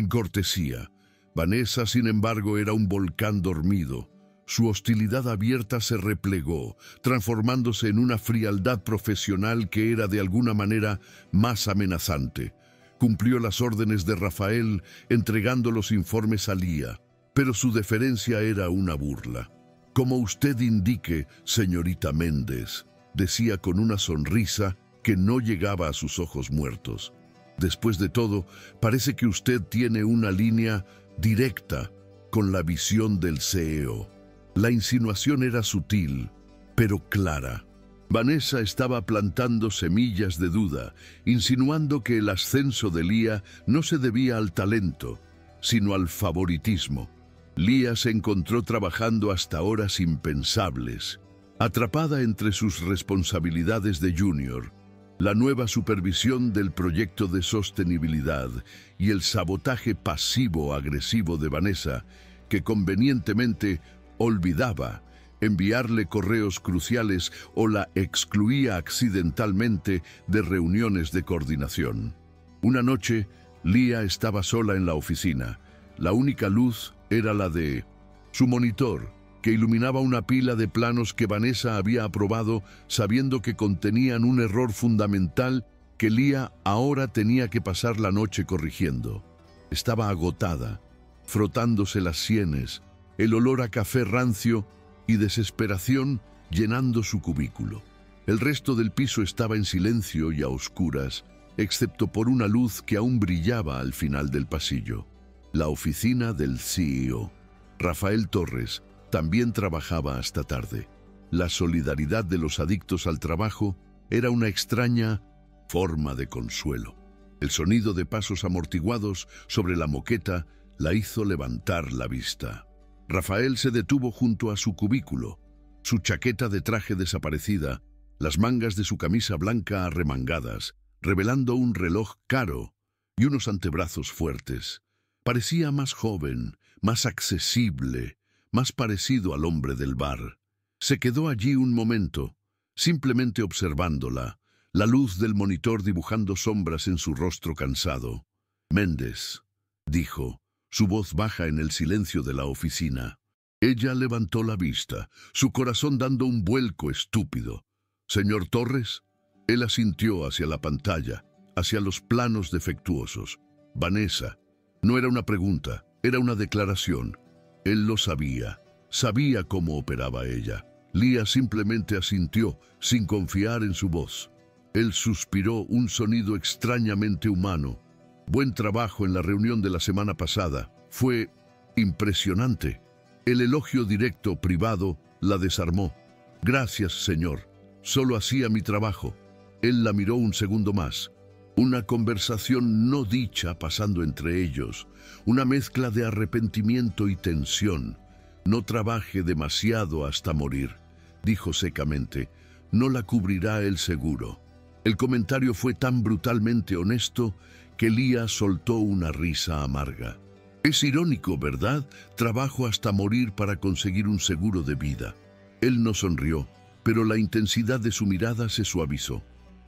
cortesía. Vanessa, sin embargo, era un volcán dormido. Su hostilidad abierta se replegó, transformándose en una frialdad profesional que era de alguna manera más amenazante. Cumplió las órdenes de Rafael, entregando los informes a Lía, pero su deferencia era una burla. «Como usted indique, señorita Méndez», decía con una sonrisa que no llegaba a sus ojos muertos. «Después de todo, parece que usted tiene una línea directa con la visión del CEO». La insinuación era sutil, pero clara. Vanessa estaba plantando semillas de duda, insinuando que el ascenso de Lía no se debía al talento, sino al favoritismo. Lía se encontró trabajando hasta horas impensables, atrapada entre sus responsabilidades de junior, la nueva supervisión del proyecto de sostenibilidad y el sabotaje pasivo-agresivo de Vanessa, que convenientemente olvidaba enviarle correos cruciales o la excluía accidentalmente de reuniones de coordinación. Una noche, Lía estaba sola en la oficina. La única luz era la de Su monitor, que iluminaba una pila de planos que Vanessa había aprobado sabiendo que contenían un error fundamental que Lía ahora tenía que pasar la noche corrigiendo. Estaba agotada, frotándose las sienes, el olor a café rancio y desesperación llenando su cubículo. El resto del piso estaba en silencio y a oscuras, excepto por una luz que aún brillaba al final del pasillo. La oficina del CEO. Rafael Torres también trabajaba hasta tarde. La solidaridad de los adictos al trabajo era una extraña forma de consuelo. El sonido de pasos amortiguados sobre la moqueta la hizo levantar la vista. Rafael se detuvo junto a su cubículo, su chaqueta de traje desaparecida, las mangas de su camisa blanca arremangadas, revelando un reloj caro y unos antebrazos fuertes. Parecía más joven, más accesible, más parecido al hombre del bar. Se quedó allí un momento, simplemente observándola, la luz del monitor dibujando sombras en su rostro cansado. «Méndez», dijo, su voz baja en el silencio de la oficina. Ella levantó la vista, su corazón dando un vuelco estúpido. «¿Señor Torres?» Él asintió hacia la pantalla, hacia los planos defectuosos. «Vanessa». No era una pregunta, era una declaración. Él lo sabía, sabía cómo operaba ella. Lía simplemente asintió, sin confiar en su voz. Él suspiró un sonido extrañamente humano. «Buen trabajo en la reunión de la semana pasada. Fue impresionante». El elogio directo, privado, la desarmó. «Gracias, señor. Solo hacía mi trabajo». Él la miró un segundo más. Una conversación no dicha pasando entre ellos, una mezcla de arrepentimiento y tensión. «No trabaje demasiado hasta morir», dijo secamente. «No la cubrirá el seguro». El comentario fue tan brutalmente honesto que Lía soltó una risa amarga. Es irónico, ¿verdad? Trabajo hasta morir para conseguir un seguro de vida. Él no sonrió, pero la intensidad de su mirada se suavizó.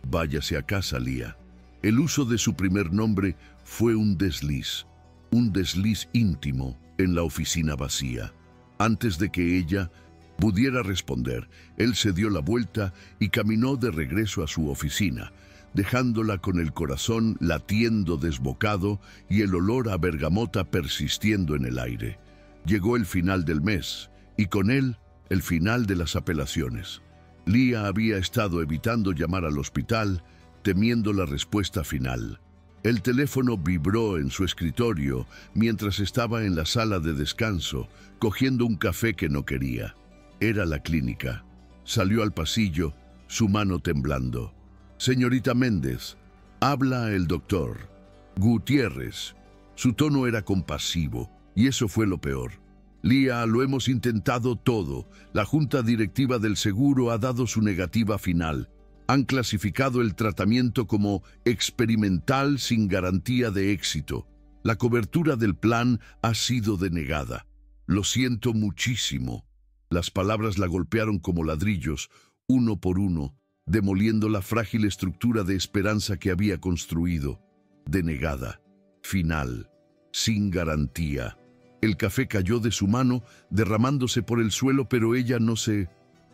«Váyase a casa, Lía». El uso de su primer nombre fue un desliz íntimo en la oficina vacía. Antes de que ella pudiera responder, él se dio la vuelta y caminó de regreso a su oficina, dejándola con el corazón latiendo desbocado y el olor a bergamota persistiendo en el aire. Llegó el final del mes, y con él el final de las apelaciones. Lía había estado evitando llamar al hospital, temiendo la respuesta final. El teléfono vibró en su escritorio mientras estaba en la sala de descanso, cogiendo un café que no quería. Era la clínica. Salió al pasillo, su mano temblando. «Señorita Méndez, habla el doctor Gutiérrez». Su tono era compasivo, y eso fue lo peor. «Lía, lo hemos intentado todo. La junta directiva del seguro ha dado su negativa final. Han clasificado el tratamiento como experimental sin garantía de éxito. La cobertura del plan ha sido denegada. Lo siento muchísimo». Las palabras la golpearon como ladrillos, uno por uno, demoliendo la frágil estructura de esperanza que había construido. Denegada, final, sin garantía. El café cayó de su mano, derramándose por el suelo, pero ella no se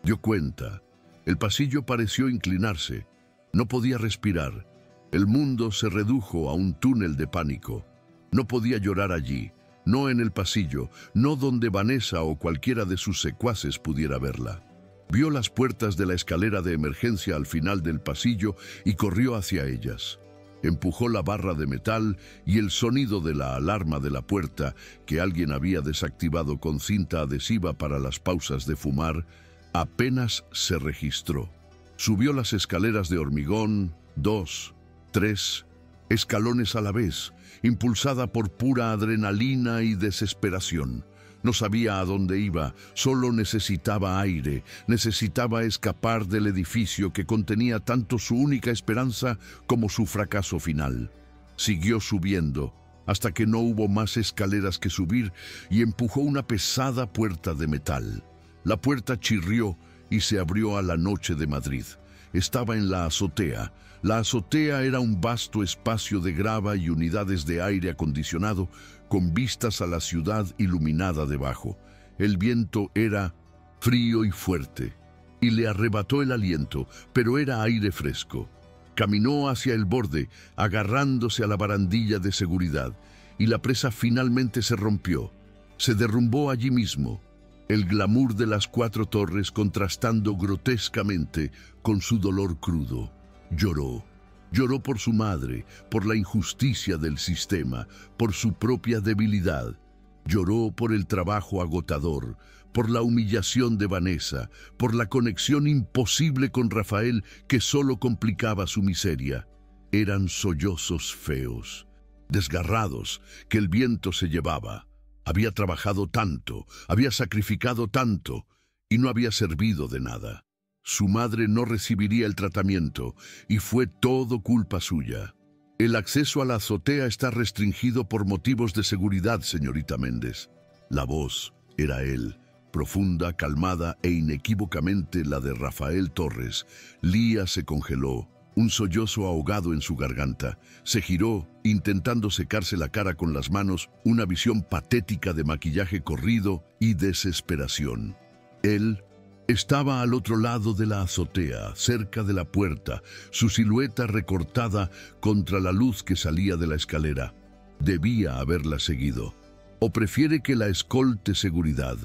dio cuenta. El pasillo pareció inclinarse. No podía respirar. El mundo se redujo a un túnel de pánico. No podía llorar allí, no en el pasillo, no donde Vanessa o cualquiera de sus secuaces pudiera verla. Vio las puertas de la escalera de emergencia al final del pasillo y corrió hacia ellas. Empujó la barra de metal y el sonido de la alarma de la puerta, que alguien había desactivado con cinta adhesiva para las pausas de fumar, apenas se registró. Subió las escaleras de hormigón, 2, 3 escalones a la vez, impulsada por pura adrenalina y desesperación. No sabía a dónde iba, solo necesitaba aire, necesitaba escapar del edificio que contenía tanto su única esperanza como su fracaso final. Siguió subiendo, hasta que no hubo más escaleras que subir, y empujó una pesada puerta de metal. La puerta chirrió y se abrió a la noche de Madrid. Estaba en la azotea. La azotea era un vasto espacio de grava y unidades de aire acondicionado con vistas a la ciudad iluminada debajo. El viento era frío y fuerte, y le arrebató el aliento, pero era aire fresco. Caminó hacia el borde, agarrándose a la barandilla de seguridad, y la presa finalmente se rompió. Se derrumbó allí mismo, el glamour de las 4 torres contrastando grotescamente con su dolor crudo. Lloró. Lloró por su madre, por la injusticia del sistema, por su propia debilidad. Lloró por el trabajo agotador, por la humillación de Vanessa, por la conexión imposible con Rafael que solo complicaba su miseria. Eran sollozos feos, desgarrados, que el viento se llevaba. Había trabajado tanto, había sacrificado tanto, y no había servido de nada. Su madre no recibiría el tratamiento, y fue todo culpa suya. El acceso a la azotea está restringido por motivos de seguridad, señorita Méndez. La voz era él, profunda, calmada e inequívocamente la de Rafael Torres. Lía se congeló, un sollozo ahogado en su garganta. Se giró, intentando secarse la cara con las manos, una visión patética de maquillaje corrido y desesperación. Él estaba al otro lado de la azotea, cerca de la puerta, su silueta recortada contra la luz que salía de la escalera. Debía haberla seguido. ¿O prefiere que la escolte seguridad?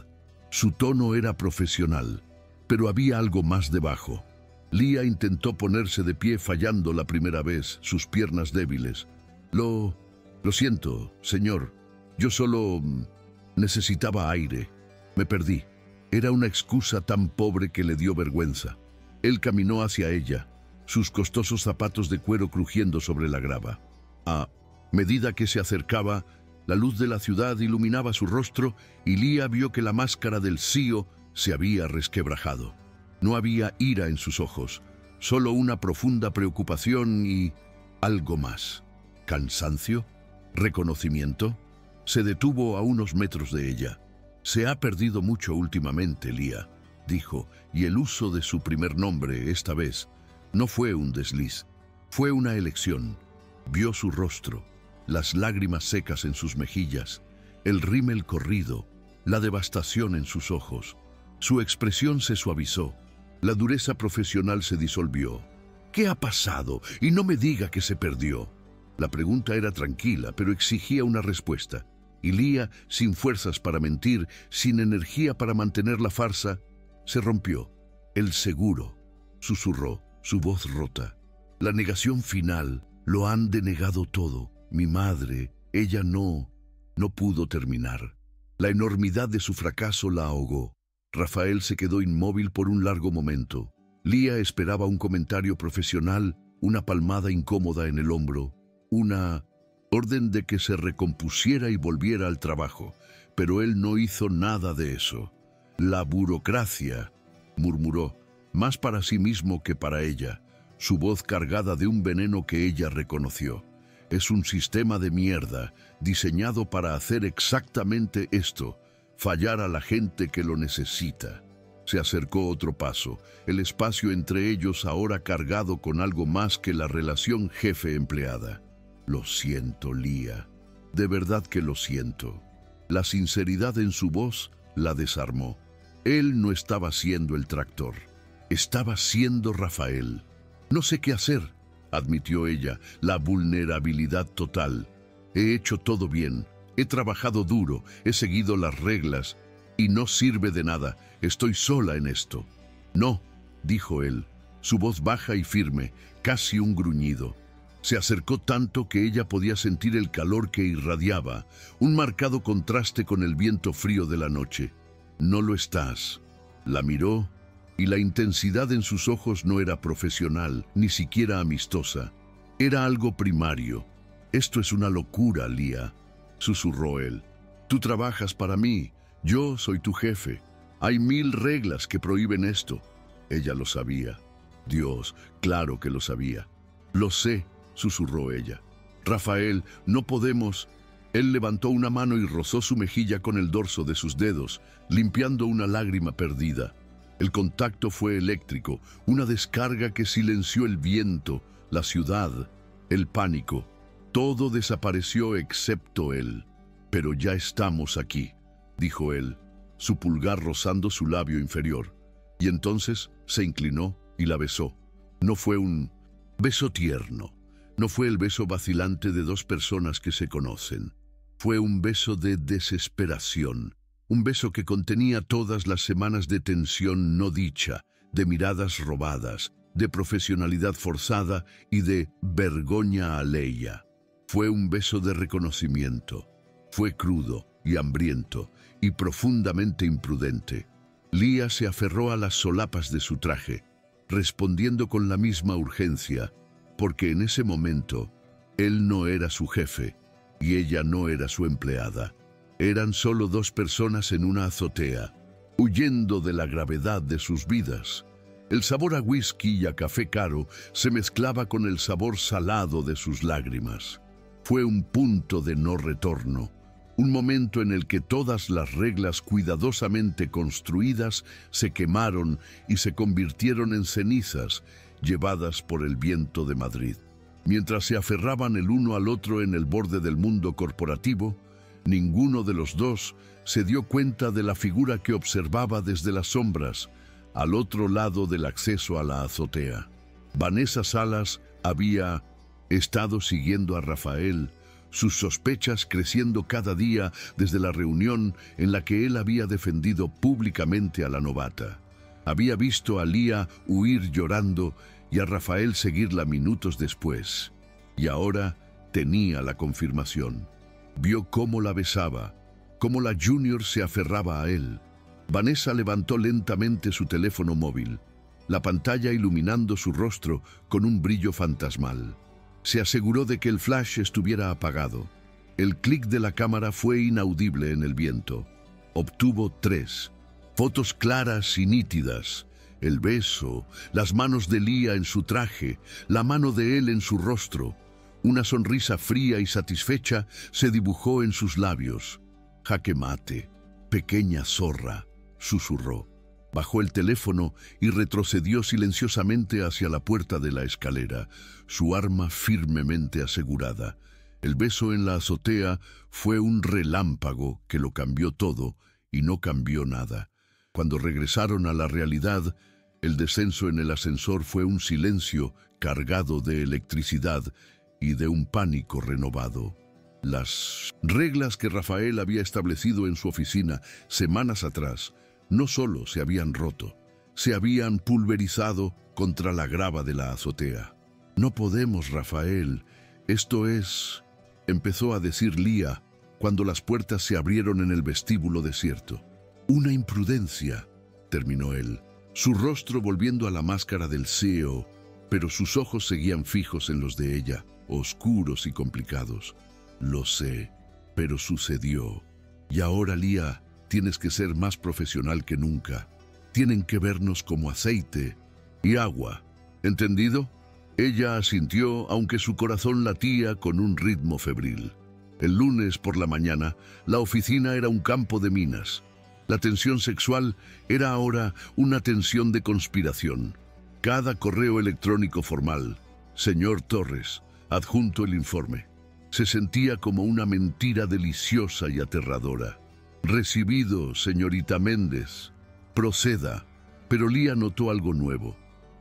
Su tono era profesional, pero había algo más debajo. Lía intentó ponerse de pie fallando la primera vez, sus piernas débiles. Lo siento, señor. Yo solo necesitaba aire. Me perdí. Era una excusa tan pobre que le dio vergüenza. Él caminó hacia ella, sus costosos zapatos de cuero crujiendo sobre la grava. A medida que se acercaba, la luz de la ciudad iluminaba su rostro y Lía vio que la máscara del CEO se había resquebrajado. No había ira en sus ojos, solo una profunda preocupación y algo más. ¿Cansancio? ¿Reconocimiento? Se detuvo a unos metros de ella. «Se ha perdido mucho últimamente, Lía», dijo, y el uso de su primer nombre, esta vez, no fue un desliz, fue una elección. Vio su rostro, las lágrimas secas en sus mejillas, el rímel corrido, la devastación en sus ojos. Su expresión se suavizó, la dureza profesional se disolvió. «¿Qué ha pasado? Y no me diga que se perdió». La pregunta era tranquila, pero exigía una respuesta. Y Lía, sin fuerzas para mentir, sin energía para mantener la farsa, se rompió. «El seguro», susurró, su voz rota. «La negación final, lo han denegado todo. Mi madre, ella no pudo terminar». La enormidad de su fracaso la ahogó. Rafael se quedó inmóvil por un largo momento. Lía esperaba un comentario profesional, una palmada incómoda en el hombro, una orden de que se recompusiera y volviera al trabajo, pero él no hizo nada de eso. «La burocracia», murmuró, más para sí mismo que para ella, su voz cargada de un veneno que ella reconoció. «Es un sistema de mierda, diseñado para hacer exactamente esto, fallar a la gente que lo necesita». Se acercó otro paso, el espacio entre ellos ahora cargado con algo más que la relación jefe-empleada. «Lo siento, Lía. De verdad que lo siento». La sinceridad en su voz la desarmó. Él no estaba siendo el tractor. Estaba siendo Rafael. «No sé qué hacer», admitió ella, la vulnerabilidad total. «He hecho todo bien. He trabajado duro. He seguido las reglas. Y no sirve de nada. Estoy sola en esto». «No», dijo él, su voz baja y firme, casi un gruñido. Se acercó tanto que ella podía sentir el calor que irradiaba, un marcado contraste con el viento frío de la noche. «No lo estás». La miró y la intensidad en sus ojos no era profesional, ni siquiera amistosa. Era algo primario. «Esto es una locura, Lía», susurró él. «Tú trabajas para mí, yo soy tu jefe. Hay 1000 reglas que prohíben esto». Ella lo sabía. Dios, claro que lo sabía. «Lo sé», susurró ella. «Rafael, no podemos». Él levantó una mano y rozó su mejilla con el dorso de sus dedos, limpiando una lágrima perdida. El contacto fue eléctrico, una descarga que silenció el viento, la ciudad, el pánico. Todo desapareció excepto él. «Pero ya estamos aquí», dijo él. su pulgar rozando su labio inferior, y entonces se inclinó y la besó. No fue un beso tierno, no fue el beso vacilante de dos personas que se conocen. Fue un beso de desesperación, un beso que contenía todas las semanas de tensión no dicha, de miradas robadas, de profesionalidad forzada y de vergoña aleya. Fue un beso de reconocimiento. Fue crudo y hambriento y profundamente imprudente. Lía se aferró a las solapas de su traje, respondiendo con la misma urgencia, porque en ese momento él no era su jefe y ella no era su empleada. Eran solo dos personas en una azotea, huyendo de la gravedad de sus vidas. El sabor a whisky y a café caro se mezclaba con el sabor salado de sus lágrimas. Fue un punto de no retorno, un momento en el que todas las reglas cuidadosamente construidas se quemaron y se convirtieron en cenizas, llevadas por el viento de Madrid. Mientras se aferraban el uno al otro en el borde del mundo corporativo, ninguno de los dos se dio cuenta de la figura que observaba desde las sombras, al otro lado del acceso a la azotea. Vanessa Salas había estado siguiendo a Rafael, sus sospechas creciendo cada día desde la reunión en la que él había defendido públicamente a la novata. Había visto a Lía huir llorando y a Rafael seguirla minutos después. Y ahora tenía la confirmación. Vio cómo la besaba, cómo la Junior se aferraba a él. Vanessa levantó lentamente su teléfono móvil, la pantalla iluminando su rostro con un brillo fantasmal. Se aseguró de que el flash estuviera apagado. El clic de la cámara fue inaudible en el viento. Obtuvo 3 fotos claras y nítidas. El beso, las manos de Lía en su traje, la mano de él en su rostro. Una sonrisa fría y satisfecha se dibujó en sus labios. «Jaque mate, pequeña zorra», susurró. Bajó el teléfono y retrocedió silenciosamente hacia la puerta de la escalera, su arma firmemente asegurada. El beso en la azotea fue un relámpago que lo cambió todo y no cambió nada. Cuando regresaron a la realidad, el descenso en el ascensor fue un silencio cargado de electricidad y de un pánico renovado. Las reglas que Rafael había establecido en su oficina semanas atrás no solo se habían roto, se habían pulverizado contra la grava de la azotea. «No podemos, Rafael. Esto es...», empezó a decir Lía cuando las puertas se abrieron en el vestíbulo desierto. «Una imprudencia», terminó él, su rostro volviendo a la máscara del CEO, pero sus ojos seguían fijos en los de ella, oscuros y complicados. «Lo sé, pero sucedió. Y ahora, Lía, tienes que ser más profesional que nunca. Tienen que vernos como aceite y agua. ¿Entendido?». Ella asintió, aunque su corazón latía con un ritmo febril. El lunes por la mañana, la oficina era un campo de minas. La tensión sexual era ahora una tensión de conspiración. Cada correo electrónico formal, «Señor Torres, adjunto el informe», se sentía como una mentira deliciosa y aterradora. «Recibido, señorita Méndez. Proceda». Pero Lía notó algo nuevo.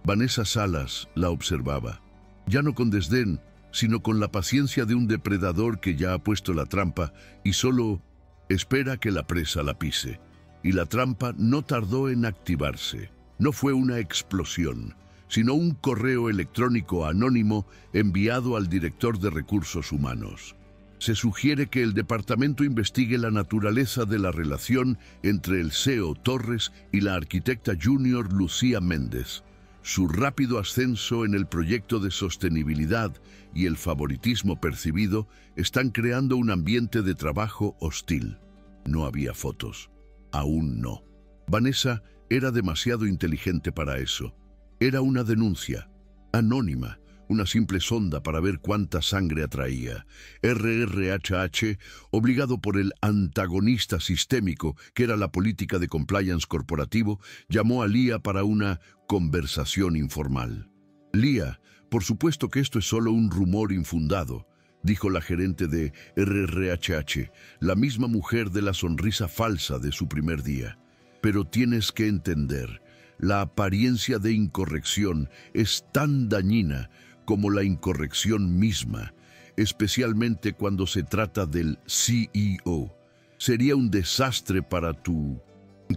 Vanessa Salas la observaba, ya no con desdén, sino con la paciencia de un depredador que ya ha puesto la trampa y solo espera que la presa la pise. Y la trampa no tardó en activarse. No fue una explosión, sino un correo electrónico anónimo enviado al director de Recursos Humanos. Se sugiere que el departamento investigue la naturaleza de la relación entre el CEO Torres y la arquitecta junior Lucía Méndez. Su rápido ascenso en el proyecto de sostenibilidad y el favoritismo percibido están creando un ambiente de trabajo hostil. No había fotos. Aún no. Vanessa era demasiado inteligente para eso. Era una denuncia, anónima, una simple sonda para ver cuánta sangre atraía. RRHH, obligado por el antagonista sistémico que era la política de compliance corporativo, llamó a Lía para una conversación informal. «Lía, por supuesto que esto es solo un rumor infundado. dijo la gerente de RRHH, la misma mujer de la sonrisa falsa de su primer día. Pero tienes que entender, la apariencia de incorrección es tan dañina como la incorrección misma, especialmente cuando se trata del CEO. Sería un desastre para tu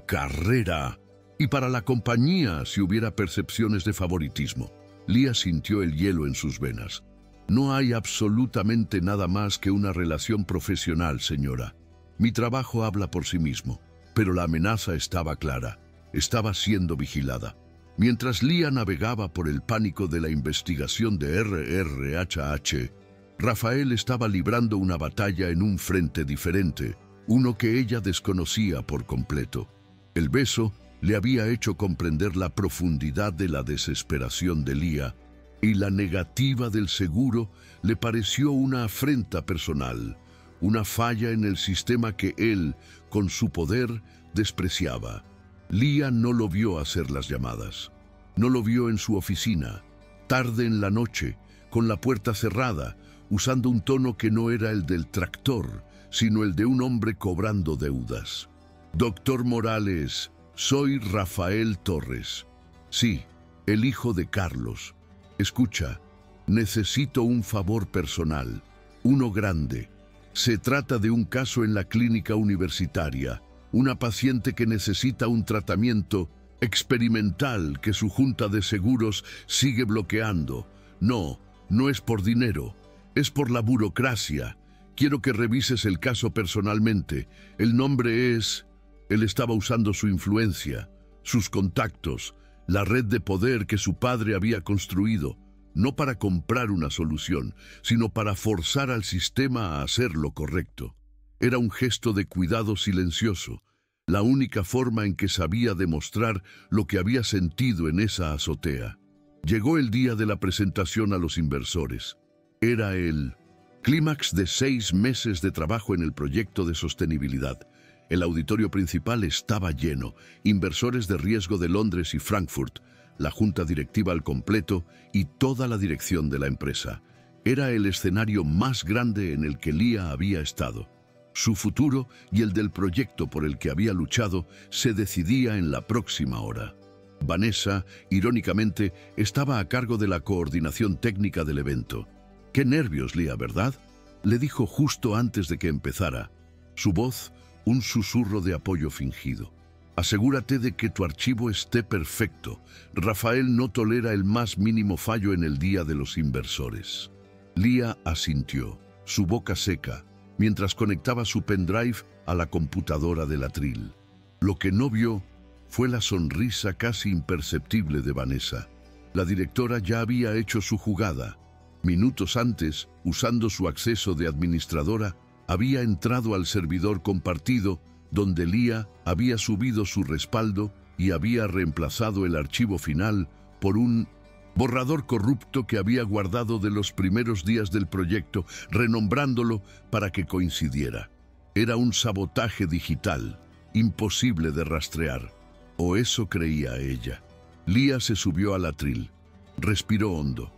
carrera y para la compañía si hubiera percepciones de favoritismo. Lia sintió el hielo en sus venas. No hay absolutamente nada más que una relación profesional, señora. Mi trabajo habla por sí mismo, pero la amenaza estaba clara. Estaba siendo vigilada. Mientras Lia navegaba por el pánico de la investigación de RRHH, Rafael estaba librando una batalla en un frente diferente, uno que ella desconocía por completo. El beso le había hecho comprender la profundidad de la desesperación de Lia, y la negativa del seguro le pareció una afrenta personal, una falla en el sistema que él, con su poder, despreciaba. Lia no lo vio hacer las llamadas. No lo vio en su oficina, tarde en la noche, con la puerta cerrada, usando un tono que no era el del tractor, sino el de un hombre cobrando deudas. Doctor Morales, soy Rafael Torres. Sí, el hijo de Carlos. Escucha, necesito un favor personal, uno grande. Se trata de un caso en la clínica universitaria, una paciente que necesita un tratamiento experimental que su junta de seguros sigue bloqueando. No, no es por dinero, es por la burocracia. Quiero que revises el caso personalmente. El nombre es... Él estaba usando su influencia, sus contactos, la red de poder que su padre había construido, no para comprar una solución, sino para forzar al sistema a hacer lo correcto. Era un gesto de cuidado silencioso, la única forma en que sabía demostrar lo que había sentido en esa azotea. Llegó el día de la presentación a los inversores. Era el clímax de 6 meses de trabajo en el proyecto de sostenibilidad. El auditorio principal estaba lleno, inversores de riesgo de Londres y Frankfurt, la junta directiva al completo y toda la dirección de la empresa. Era el escenario más grande en el que Lia había estado. Su futuro y el del proyecto por el que había luchado se decidía en la próxima hora. Vanessa, irónicamente, estaba a cargo de la coordinación técnica del evento. «Qué nervios, Lia, ¿verdad?», le dijo justo antes de que empezara. Su voz, un susurro de apoyo fingido. «Asegúrate de que tu archivo esté perfecto. Rafael no tolera el más mínimo fallo en el día de los inversores». Lia asintió, su boca seca, mientras conectaba su pendrive a la computadora del atril. Lo que no vio fue la sonrisa casi imperceptible de Vanessa. La directora ya había hecho su jugada. Minutos antes, usando su acceso de administradora, había entrado al servidor compartido, donde Lia había subido su respaldo y había reemplazado el archivo final por un borrador corrupto que había guardado de los primeros días del proyecto, renombrándolo para que coincidiera. Era un sabotaje digital, imposible de rastrear. O eso creía ella. Lia se subió al atril, respiró hondo.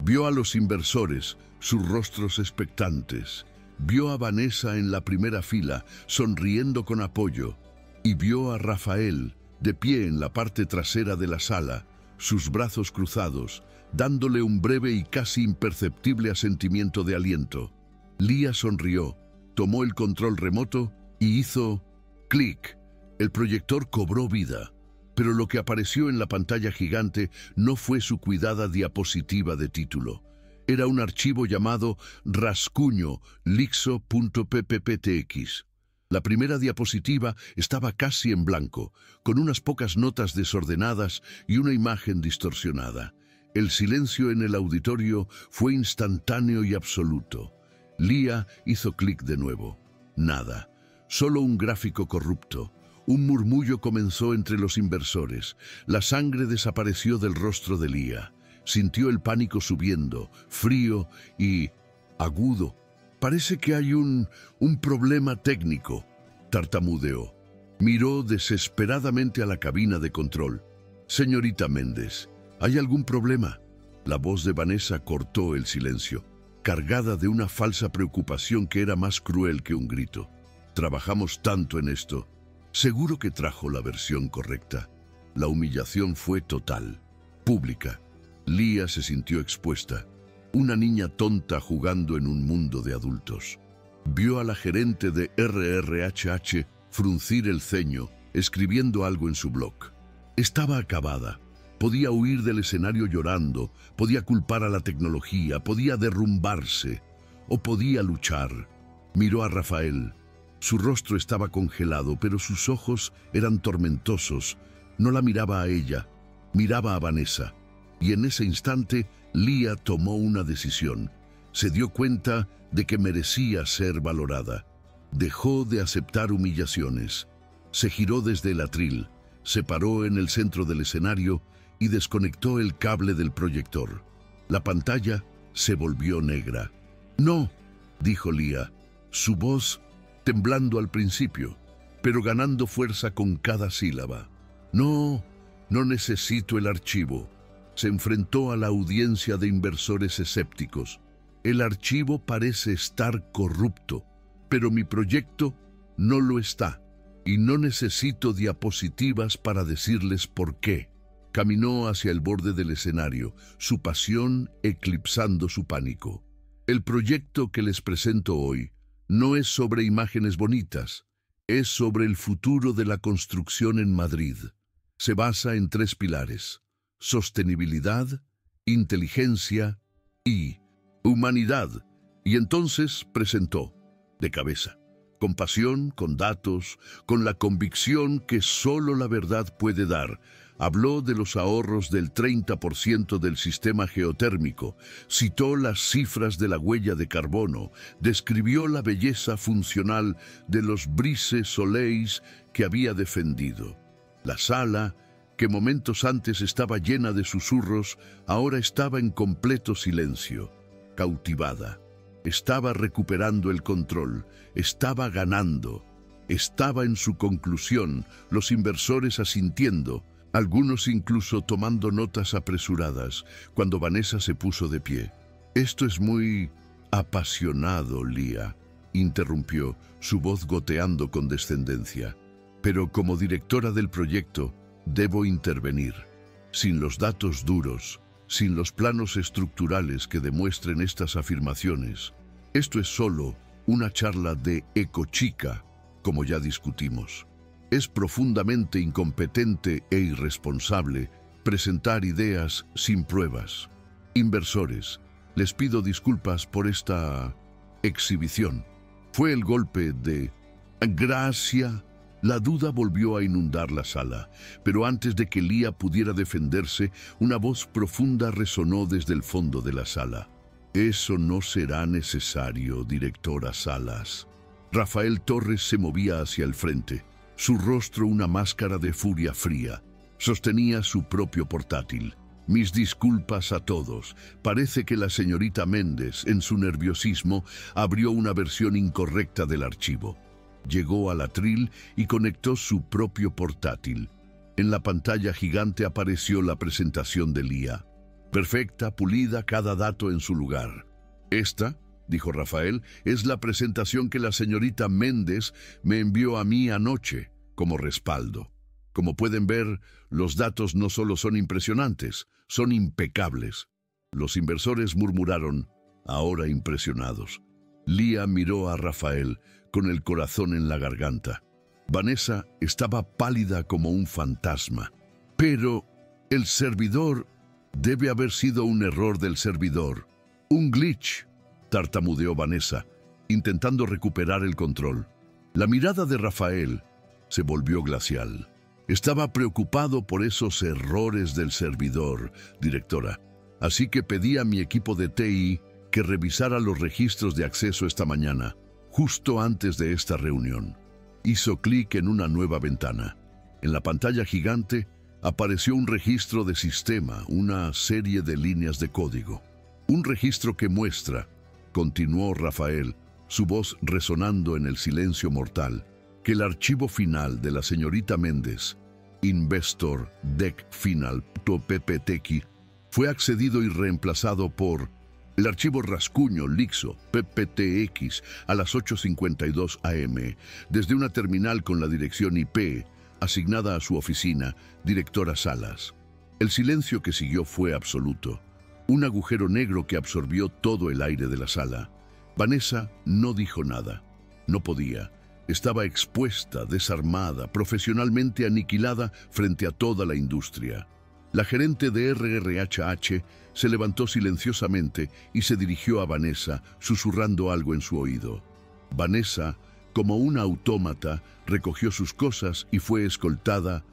Vio a los inversores, sus rostros expectantes. Vio a Vanessa en la primera fila, sonriendo con apoyo. Y vio a Rafael, de pie en la parte trasera de la sala, sus brazos cruzados, dándole un breve y casi imperceptible asentimiento de aliento. Lia sonrió, tomó el control remoto y hizo clic. El proyector cobró vida, pero lo que apareció en la pantalla gigante no fue su cuidada diapositiva de título. Era un archivo llamado rascuño lixo.ppptx. La primera diapositiva estaba casi en blanco, con unas pocas notas desordenadas y una imagen distorsionada. El silencio en el auditorio fue instantáneo y absoluto. Lia hizo clic de nuevo. Nada, solo un gráfico corrupto. Un murmullo comenzó entre los inversores. La sangre desapareció del rostro de Lia. Sintió el pánico subiendo, frío y agudo. «Parece que hay un problema técnico», tartamudeó. Miró desesperadamente a la cabina de control. «Señorita Méndez, ¿hay algún problema?». La voz de Vanessa cortó el silencio. cargada de una falsa preocupación que era más cruel que un grito. Trabajamos tanto en esto. Seguro que trajo la versión correcta. La humillación fue total, pública. Leah se sintió expuesta. Una niña tonta jugando en un mundo de adultos. Vio a la gerente de RRHH fruncir el ceño, escribiendo algo en su blog. Estaba acabada. Podía huir del escenario llorando, podía culpar a la tecnología, podía derrumbarse o podía luchar. Miró a Rafael. Su rostro estaba congelado, pero sus ojos eran tormentosos. No la miraba a ella, miraba a Vanessa. Y en ese instante, Leah tomó una decisión. Se dio cuenta de que merecía ser valorada. Dejó de aceptar humillaciones. Se giró desde el atril, se paró en el centro del escenario y desconectó el cable del proyector. La pantalla se volvió negra. «No», dijo Leah, su voz temblando al principio, pero ganando fuerza con cada sílaba. «No, no necesito el archivo». Se enfrentó a la audiencia de inversores escépticos. «El archivo parece estar corrupto, pero mi proyecto no lo está, y no necesito diapositivas para decirles por qué». Caminó hacia el borde del escenario, su pasión eclipsando su pánico. «El proyecto que les presento hoy no es sobre imágenes bonitas, es sobre el futuro de la construcción en Madrid. Se basa en 3 pilares: sostenibilidad, inteligencia y humanidad». Y entonces presentó, de cabeza, con pasión, con datos, con la convicción que solo la verdad puede dar. Habló de los ahorros del 30% del sistema geotérmico, citó las cifras de la huella de carbono, describió la belleza funcional de los Brise Soleils que había defendido. La sala, que momentos antes estaba llena de susurros, ahora estaba en completo silencio, cautivada. Estaba recuperando el control, estaba ganando, estaba en su conclusión, los inversores asintiendo, algunos incluso tomando notas apresuradas, cuando Vanessa se puso de pie. «Esto es muy apasionado, Leah», interrumpió, su voz goteando con descendencia. «Pero como directora del proyecto, debo intervenir. Sin los datos duros, sin los planos estructurales que demuestren estas afirmaciones, esto es solo una charla de ecochica, como ya discutimos. Es profundamente incompetente e irresponsable presentar ideas sin pruebas. Inversores, les pido disculpas por esta exhibición». Fue el golpe de «gracia». La duda volvió a inundar la sala, pero antes de que Leah pudiera defenderse, una voz profunda resonó desde el fondo de la sala. «Eso no será necesario, directora Salas». Rafael Torres se movía hacia el frente, su rostro una máscara de furia fría. Sostenía su propio portátil. «Mis disculpas a todos. Parece que la señorita Méndez, en su nerviosismo, abrió una versión incorrecta del archivo». Llegó al atril y conectó su propio portátil. En la pantalla gigante apareció la presentación de Leah. Perfecta, pulida, cada dato en su lugar. «Esta», dijo Rafael, «es la presentación que la señorita Méndez me envió a mí anoche como respaldo. Como pueden ver, los datos no solo son impresionantes, son impecables». Los inversores murmuraron, ahora impresionados. Leah miró a Rafael con el corazón en la garganta. Vanessa estaba pálida como un fantasma. «Pero el servidor debe haber sido un error del servidor. Un glitch», tartamudeó Vanessa, intentando recuperar el control. La mirada de Rafael se volvió glacial. «Estaba preocupado por esos errores del servidor, directora. Así que pedí a mi equipo de TI que revisara los registros de acceso esta mañana, justo antes de esta reunión». Hizo clic en una nueva ventana. En la pantalla gigante apareció un registro de sistema, una serie de líneas de código. «Un registro que muestra», continuó Rafael, su voz resonando en el silencio mortal, «que el archivo final de la señorita Méndez, Investor Deck Final.pptx, fue accedido y reemplazado por El archivo Rascuño Lixo PPTX a las 8:52 am, desde una terminal con la dirección IP asignada a su oficina, directora Salas. El silencio que siguió fue absoluto. Un agujero negro que absorbió todo el aire de la sala. Vanessa no dijo nada. No podía. Estaba expuesta, desarmada, profesionalmente aniquilada frente a toda la industria. La gerente de RRHH se levantó silenciosamente y se dirigió a Vanessa, susurrando algo en su oído. Vanessa, como una autómata, recogió sus cosas y fue escoltada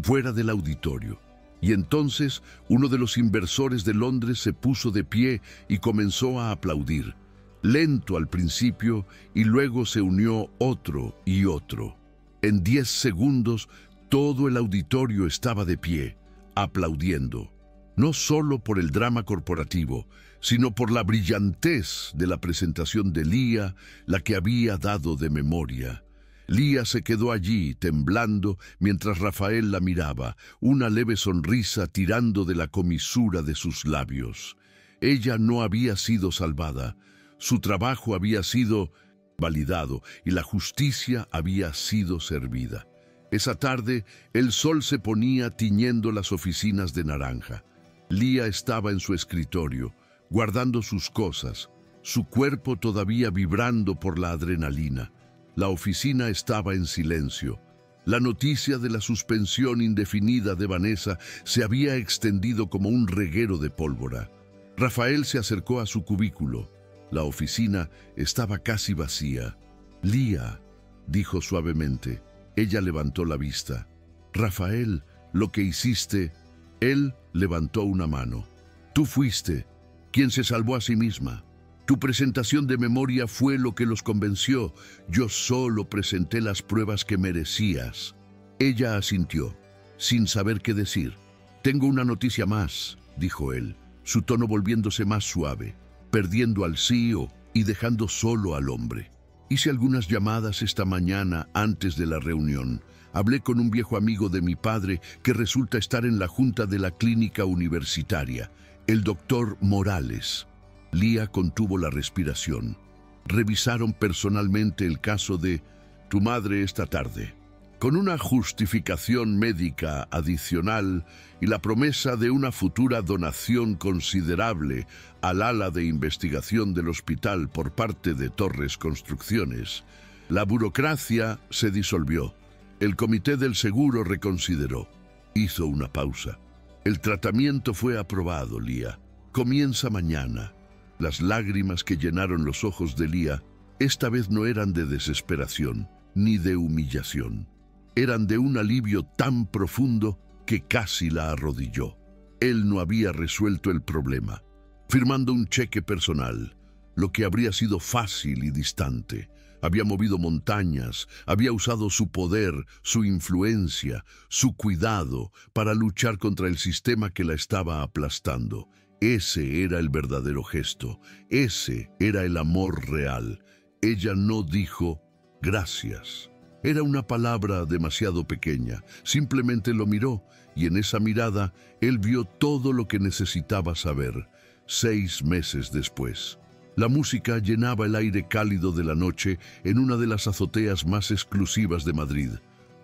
fuera del auditorio. Y entonces uno de los inversores de Londres se puso de pie y comenzó a aplaudir. Lento al principio y luego se unió otro y otro. En 10 segundos todo el auditorio estaba de pie, aplaudiendo, no solo por el drama corporativo, sino por la brillantez de la presentación de Lía, la que había dado de memoria. Lía se quedó allí, temblando, mientras Rafael la miraba, una leve sonrisa tirando de la comisura de sus labios. Ella no había sido salvada. Su trabajo había sido validado y la justicia había sido servida. Esa tarde, el sol se ponía tiñendo las oficinas de naranja. Lía estaba en su escritorio, guardando sus cosas, su cuerpo todavía vibrando por la adrenalina. La oficina estaba en silencio. La noticia de la suspensión indefinida de Vanessa se había extendido como un reguero de pólvora. Rafael se acercó a su cubículo. La oficina estaba casi vacía. «Lía», dijo suavemente. Ella levantó la vista. «Rafael, lo que hiciste...» Él levantó una mano. «Tú fuiste quien se salvó a sí misma. Tu presentación de memoria fue lo que los convenció. Yo solo presenté las pruebas que merecías». Ella asintió, sin saber qué decir. «Tengo una noticia más», dijo él, su tono volviéndose más suave, perdiendo al CEO y dejando solo al hombre. «Hice algunas llamadas esta mañana antes de la reunión. Hablé con un viejo amigo de mi padre que resulta estar en la junta de la clínica universitaria, el doctor Morales». Lía contuvo la respiración. «Revisaron personalmente el caso de tu madre esta tarde, con una justificación médica adicional y la promesa de una futura donación considerable al ala de investigación del hospital por parte de Torres Construcciones. La burocracia se disolvió. El comité del seguro reconsideró. Hizo una pausa. El tratamiento fue aprobado, Lía. Comienza mañana». Las lágrimas que llenaron los ojos de Lía esta vez no eran de desesperación ni de humillación. Eran de un alivio tan profundo que casi la arrodilló. Él no había resuelto el problema, firmando un cheque personal, lo que habría sido fácil y distante. Había movido montañas, había usado su poder, su influencia, su cuidado para luchar contra el sistema que la estaba aplastando. Ese era el verdadero gesto, ese era el amor real. Ella no dijo gracias. Era una palabra demasiado pequeña. Simplemente lo miró y en esa mirada él vio todo lo que necesitaba saber. 6 meses después. La música llenaba el aire cálido de la noche en una de las azoteas más exclusivas de Madrid,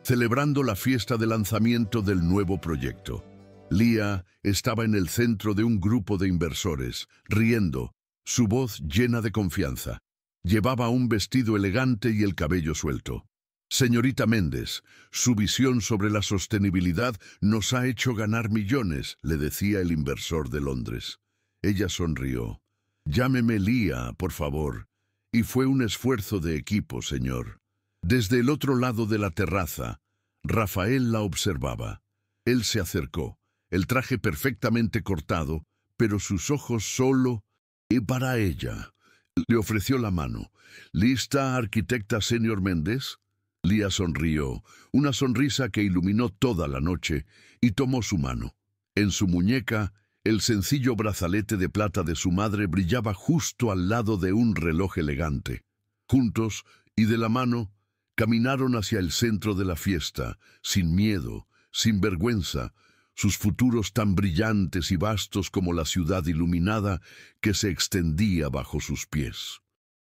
celebrando la fiesta de lanzamiento del nuevo proyecto. Lía estaba en el centro de un grupo de inversores, riendo, su voz llena de confianza. Llevaba un vestido elegante y el cabello suelto. «Señorita Méndez, su visión sobre la sostenibilidad nos ha hecho ganar millones», le decía el inversor de Londres. Ella sonrió. «Llámeme Lía, por favor». Y fue un esfuerzo de equipo, señor. Desde el otro lado de la terraza, Rafael la observaba. Él se acercó, el traje perfectamente cortado, pero sus ojos solo y para ella. Le ofreció la mano. «¿Lista, arquitecta senior Méndez?» Lía sonrió, una sonrisa que iluminó toda la noche, y tomó su mano. En su muñeca, el sencillo brazalete de plata de su madre brillaba justo al lado de un reloj elegante. Juntos, y de la mano, caminaron hacia el centro de la fiesta, sin miedo, sin vergüenza, sus futuros tan brillantes y vastos como la ciudad iluminada que se extendía bajo sus pies.